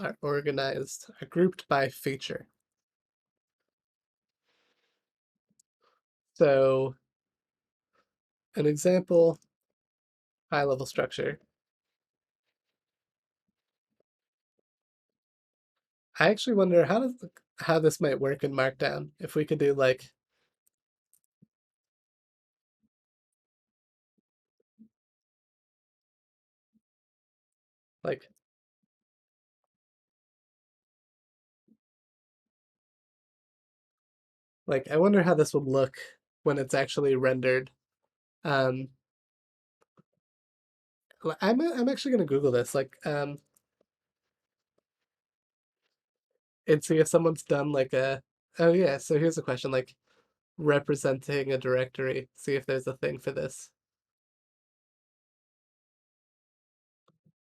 are organized, are grouped by feature. So an example high-level structure. I actually wonder how this might work in Markdown if we could do like Like, I wonder how this would look when it's actually rendered. Um, I'm actually gonna Google this, like, and see if someone's done like a. Oh yeah, so here's a question, like representing a directory. See if there's a thing for this.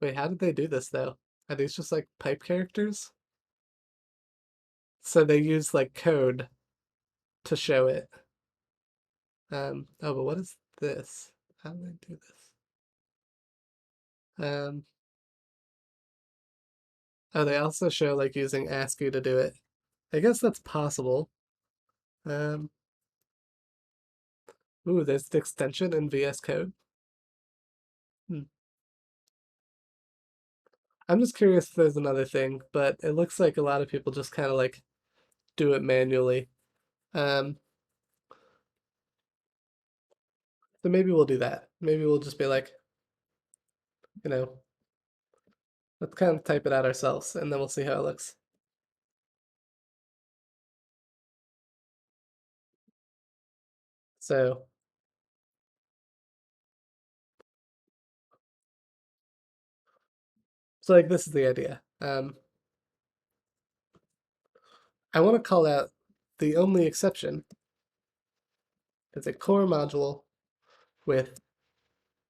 Wait, how did they do this though? Are these just like pipe characters? So they use like code to show it. Oh, but what is this? How do I do this? Um, oh, they also show like using ASCII to do it. I guess that's possible. Um, ooh, there's the extension in VS Code. Hmm. I'm just curious if there's another thing, but it looks like a lot of people just kind of like do it manually. Um, so maybe we'll do that. Maybe we'll just be like, you know, let's kind of type it out ourselves, and then we'll see how it looks. So, so like this is the idea. I want to call out the only exception is a core module with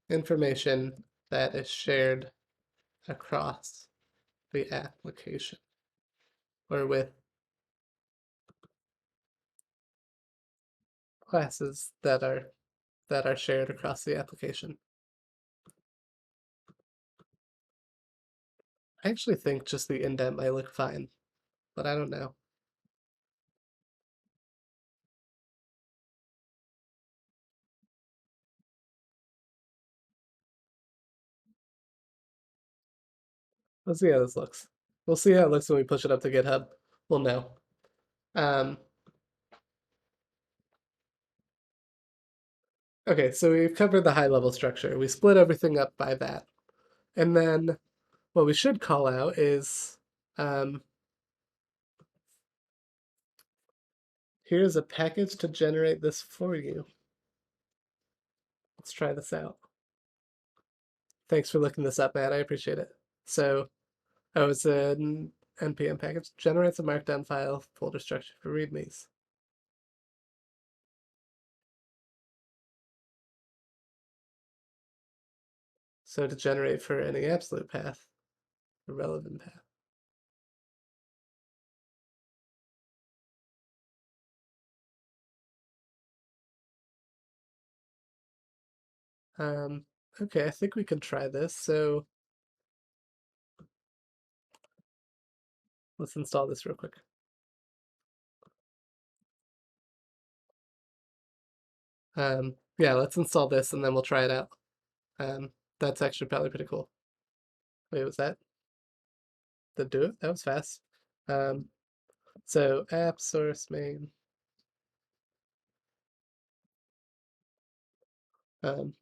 information that is shared across the application, or with classes that are shared across the application. I actually think just the indent might look fine, but I don't know. Let's see how this looks. We'll see how it looks when we push it up to GitHub. We'll know. Um, okay, so we've covered the high level structure. We split everything up by that. And then what we should call out is um, here's a package to generate this for you. Let's try this out. Thanks for looking this up, Matt. I appreciate it. So, oh, it's an npm package. Generates a markdown file folder structure for readmes. So to generate for any absolute path, a relevant path. Um, okay, I think we can try this. So let's install this real quick. Yeah, let's install this and then we'll try it out. That's actually probably pretty cool. Wait, was that? Did it do it? That was fast. Um, so app source main. Um,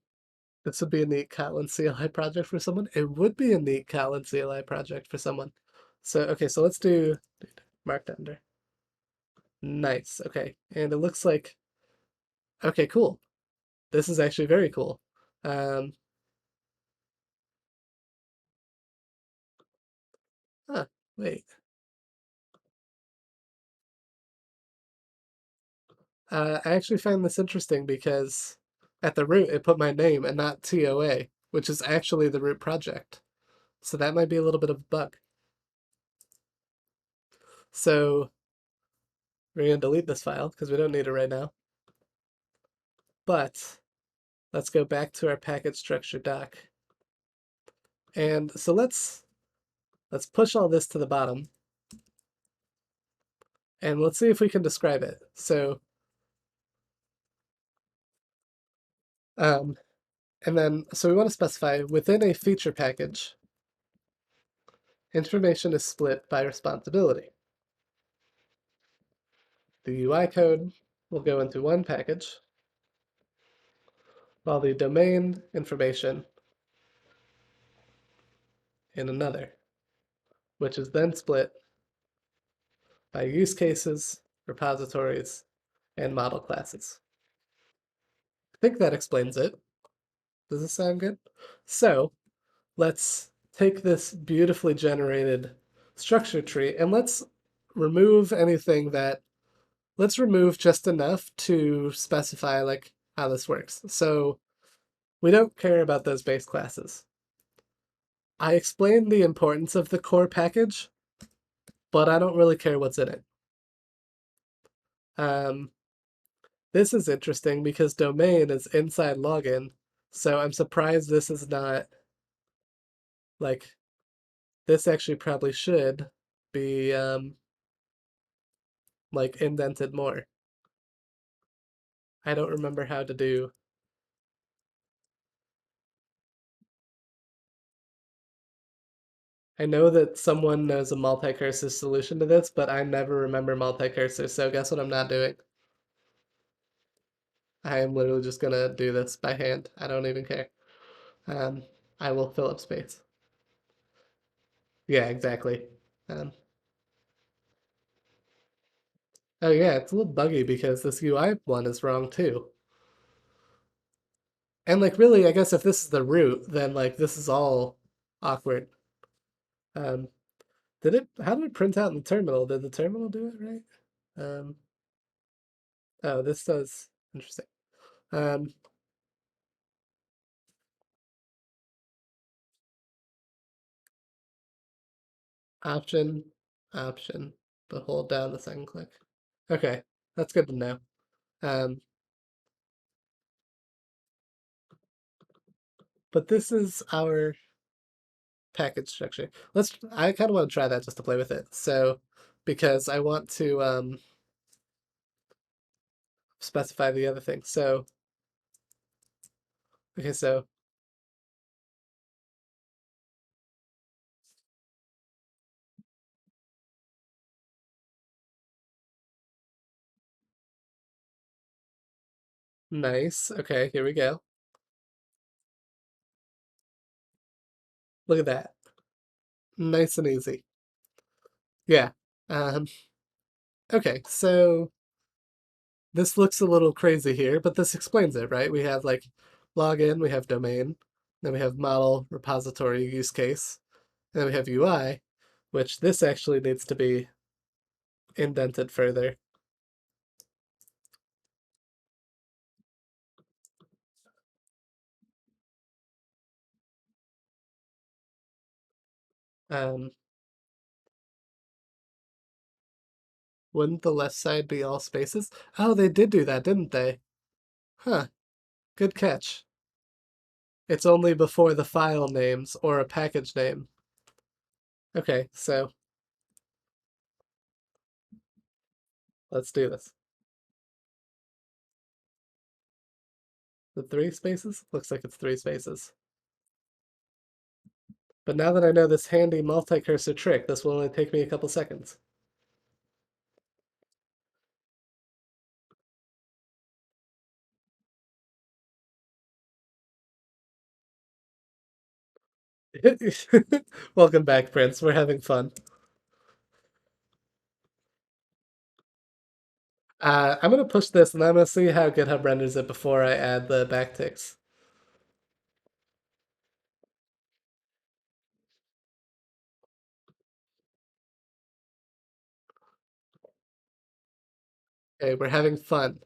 this would be a neat Kotlin CLI project for someone. It would be a neat Kotlin CLI project for someone. So, okay, so let's do Markdown. Nice. Okay, and it looks like, okay, cool. This is actually very cool. Um, huh, wait. I actually find this interesting because at the root it put my name and not TOA, which is actually the root project. So that might be a little bit of a bug. So we're going to delete this file because we don't need it right now. But let's go back to our package structure doc. And so let's push all this to the bottom. And let's see if we can describe it. So um, and then so we want to specify within a feature package, information is split by responsibility. The UI code will go into one package, while the domain information in another, which is then split by use cases, repositories, and model classes. I think that explains it. Does this sound good? So let's take this beautifully generated structure tree and let's remove anything that, let's remove just enough to specify like how this works. So we don't care about those base classes. I explained the importance of the core package, but I don't really care what's in it. Um, this is interesting because domain is inside login, so I'm surprised this is not like, this actually probably should be like indented more. I don't remember how to do. I know that someone knows a multi-cursor solution to this, but I never remember multi-cursor, so guess what I'm not doing? I am literally just gonna do this by hand. I don't even care. Um, I will fill up space. Yeah, exactly. Um, oh yeah, it's a little buggy because this UI one is wrong too. And like really, I guess if this is the root, then like this is all awkward. Um, did it? How did it print out in the terminal? Did the terminal do it right? Um, oh, this does. Interesting. Um, option, option, but hold down the second click. Okay, that's good to know. Um, but this is our package structure. I kind of want to try that just to play with it. So, because I want to specify the other thing. So, okay, so nice. Okay, here we go. Look at that. Nice and easy. Yeah. Um, okay, so this looks a little crazy here, but this explains it, right? We have like login, we have domain, then we have model, repository, use case, and then we have UI, which this actually needs to be indented further. Um, wouldn't the left side be all spaces? Oh, they did do that, didn't they? Huh, good catch. It's only before the file names or a package name. Okay, so let's do this. The three spaces? Looks like it's three spaces. But now that I know this handy multi-cursor trick, this will only take me a couple seconds. Welcome back, Prince. We're having fun. I'm gonna push this and I'm gonna see how GitHub renders it before I add the backticks. Okay, we're having fun.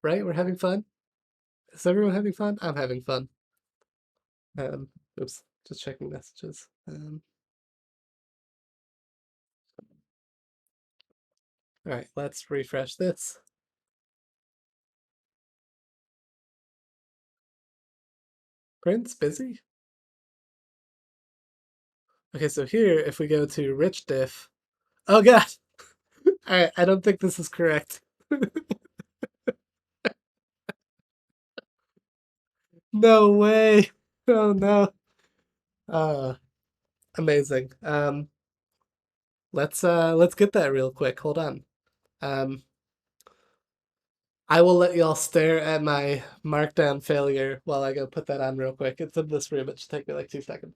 Right? We're having fun? Is everyone having fun? I'm having fun. Um, oops, just checking messages. All right, let's refresh this. Prince, busy? Okay, so here, if we go to rich diff, oh god! All right, I don't think this is correct. No way! Oh no. Uh, amazing. Let's get that real quick. Hold on. Um, I will let y'all stare at my markdown failure while I go put that on real quick. It's in this room. It should take me like 2 seconds.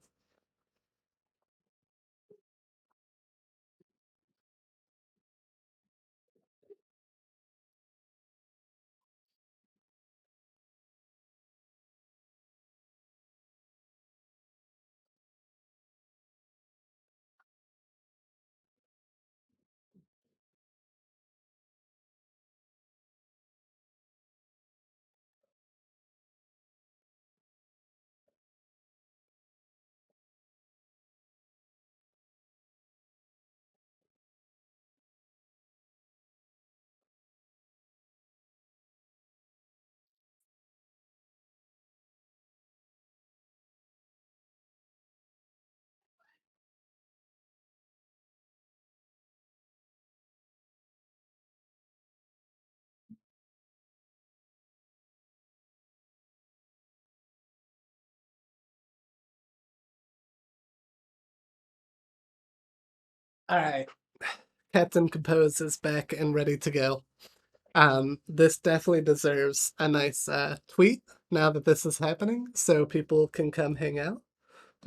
All right, Captain Compose is back and ready to go. This definitely deserves a nice tweet now that this is happening, so people can come hang out.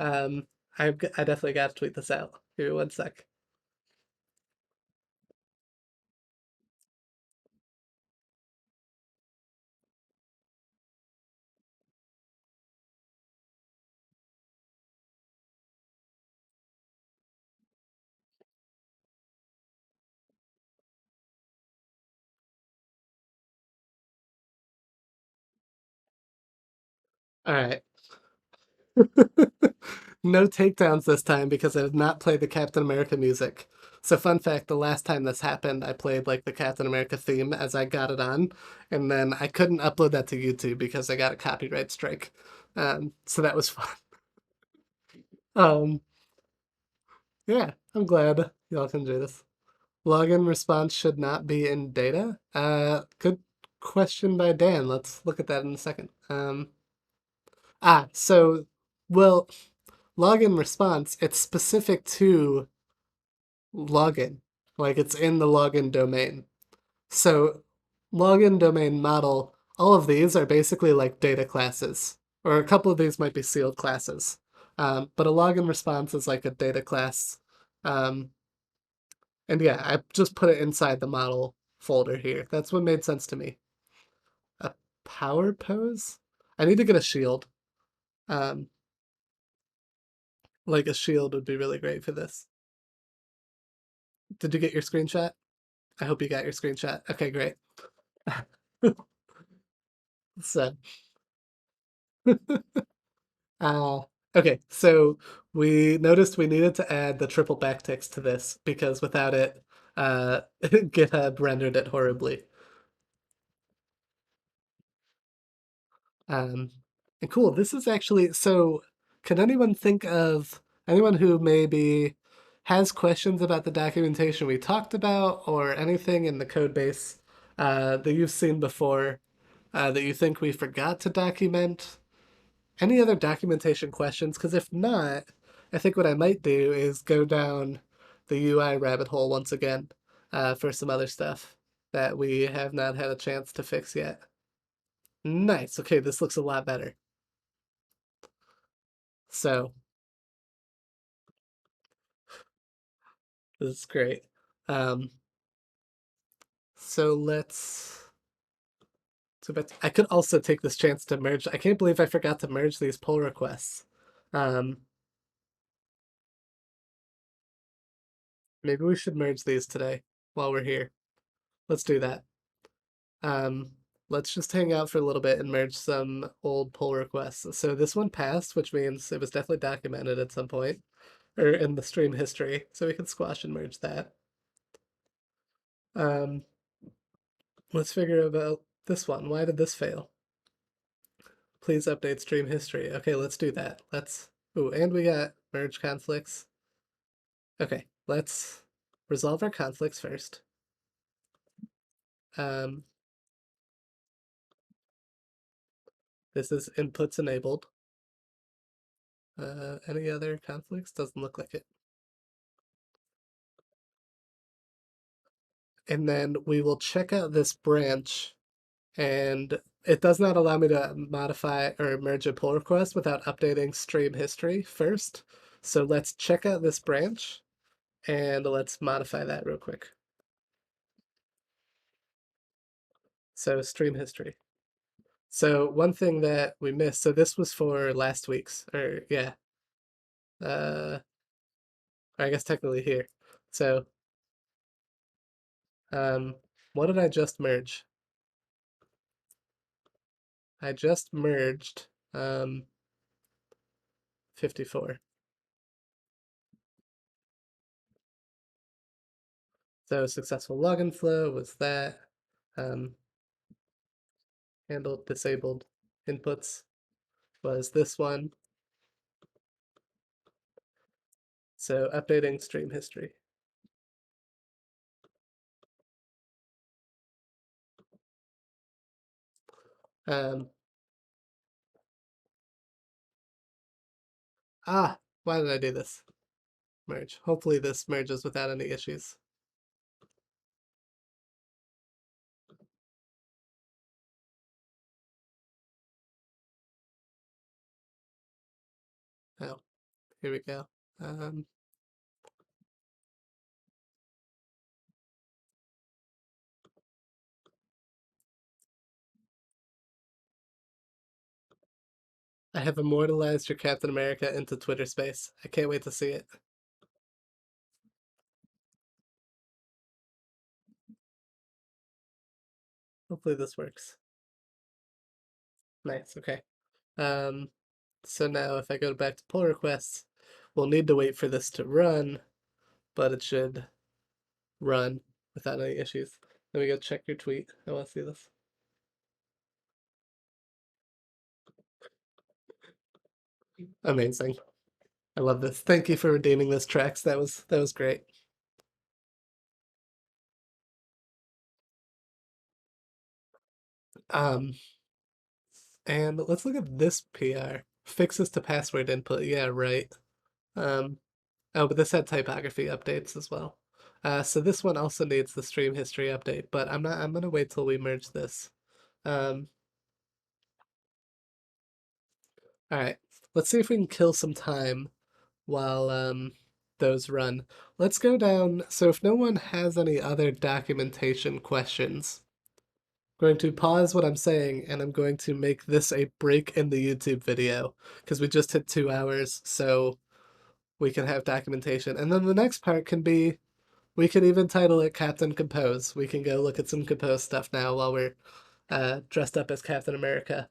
Um, I definitely got to tweet this out. Give me one sec. All right. No takedowns this time because I did not play the Captain America music. So fun fact, the last time this happened, I played like the Captain America theme as I got it on, and then I couldn't upload that to YouTube because I got a copyright strike. So that was fun. Um, yeah, I'm glad y'all can do this. Login response should not be in data. Good question by Dan. Let's look at that in a second. So, well, login response, it's specific to login. Like it's in the login domain. So, login domain model, all of these are basically like data classes, or a couple of these might be sealed classes. But a login response is like a data class. Um, and yeah, I just put it inside the model folder here. That's what made sense to me. A power pose? I need to get a shield. Um, like a shield would be really great for this. Did you get your screenshot? I hope you got your screenshot. Okay, great. So, uh, okay, so we noticed we needed to add the triple backticks to this because without it, GitHub rendered it horribly. Um, and cool, this is actually, so can anyone think of anyone who maybe has questions about the documentation we talked about or anything in the code base that you've seen before that you think we forgot to document? Any other documentation questions? Because if not, I think what I might do is go down the UI rabbit hole once again for some other stuff that we have not had a chance to fix yet. Nice. Okay, this looks a lot better. So this is great. Um, so let's. So, but I could also take this chance to merge. I can't believe I forgot to merge these pull requests. Um, maybe we should merge these today while we're here. Let's do that. Um, let's just hang out for a little bit and merge some old pull requests. So this one passed, which means it was definitely documented at some point, or in the stream history. So we can squash and merge that. Um, let's figure about this one. Why did this fail? Please update stream history. Okay, let's do that. Let's. Ooh, and we got merge conflicts. Okay, let's resolve our conflicts first. Um, this is inputs enabled. Any other conflicts? Doesn't look like it. And then we will check out this branch, and it does not allow me to modify or merge a pull request without updating stream history first. So let's check out this branch and let's modify that real quick. So stream history. So one thing that we missed, so this was for last week's, or yeah, uh, I guess technically here. So, um, what did I just merge? I just merged 54. So successful login flow was that. Um, handled disabled inputs was this one. So updating stream history. Um, why did I do this? merge. Hopefully this merges without any issues. Oh, here we go. I have immortalized your Captain America into Twitter space. I can't wait to see it. Hopefully this works. Nice, okay. Um, so now if I go back to pull requests, we'll need to wait for this to run, but it should run without any issues. Let me go check your tweet. I want to see this. Amazing. I love this. Thank you for redeeming this Trex. That was great. Um, and let's look at this PR. Fixes to password input. Yeah, right. Um, oh, but this had typography updates as well. So this one also needs the stream history update, but I'm gonna wait till we merge this. Um, all right. Let's see if we can kill some time while those run. Let's go down. So if no one has any other documentation questions, I'm going to pause what I'm saying and I'm going to make this a break in the YouTube video because we just hit 2 hours, so we can have documentation. And then the next part can be, we could even title it Captain Compose. We can go look at some Compose stuff now while we're dressed up as Captain America.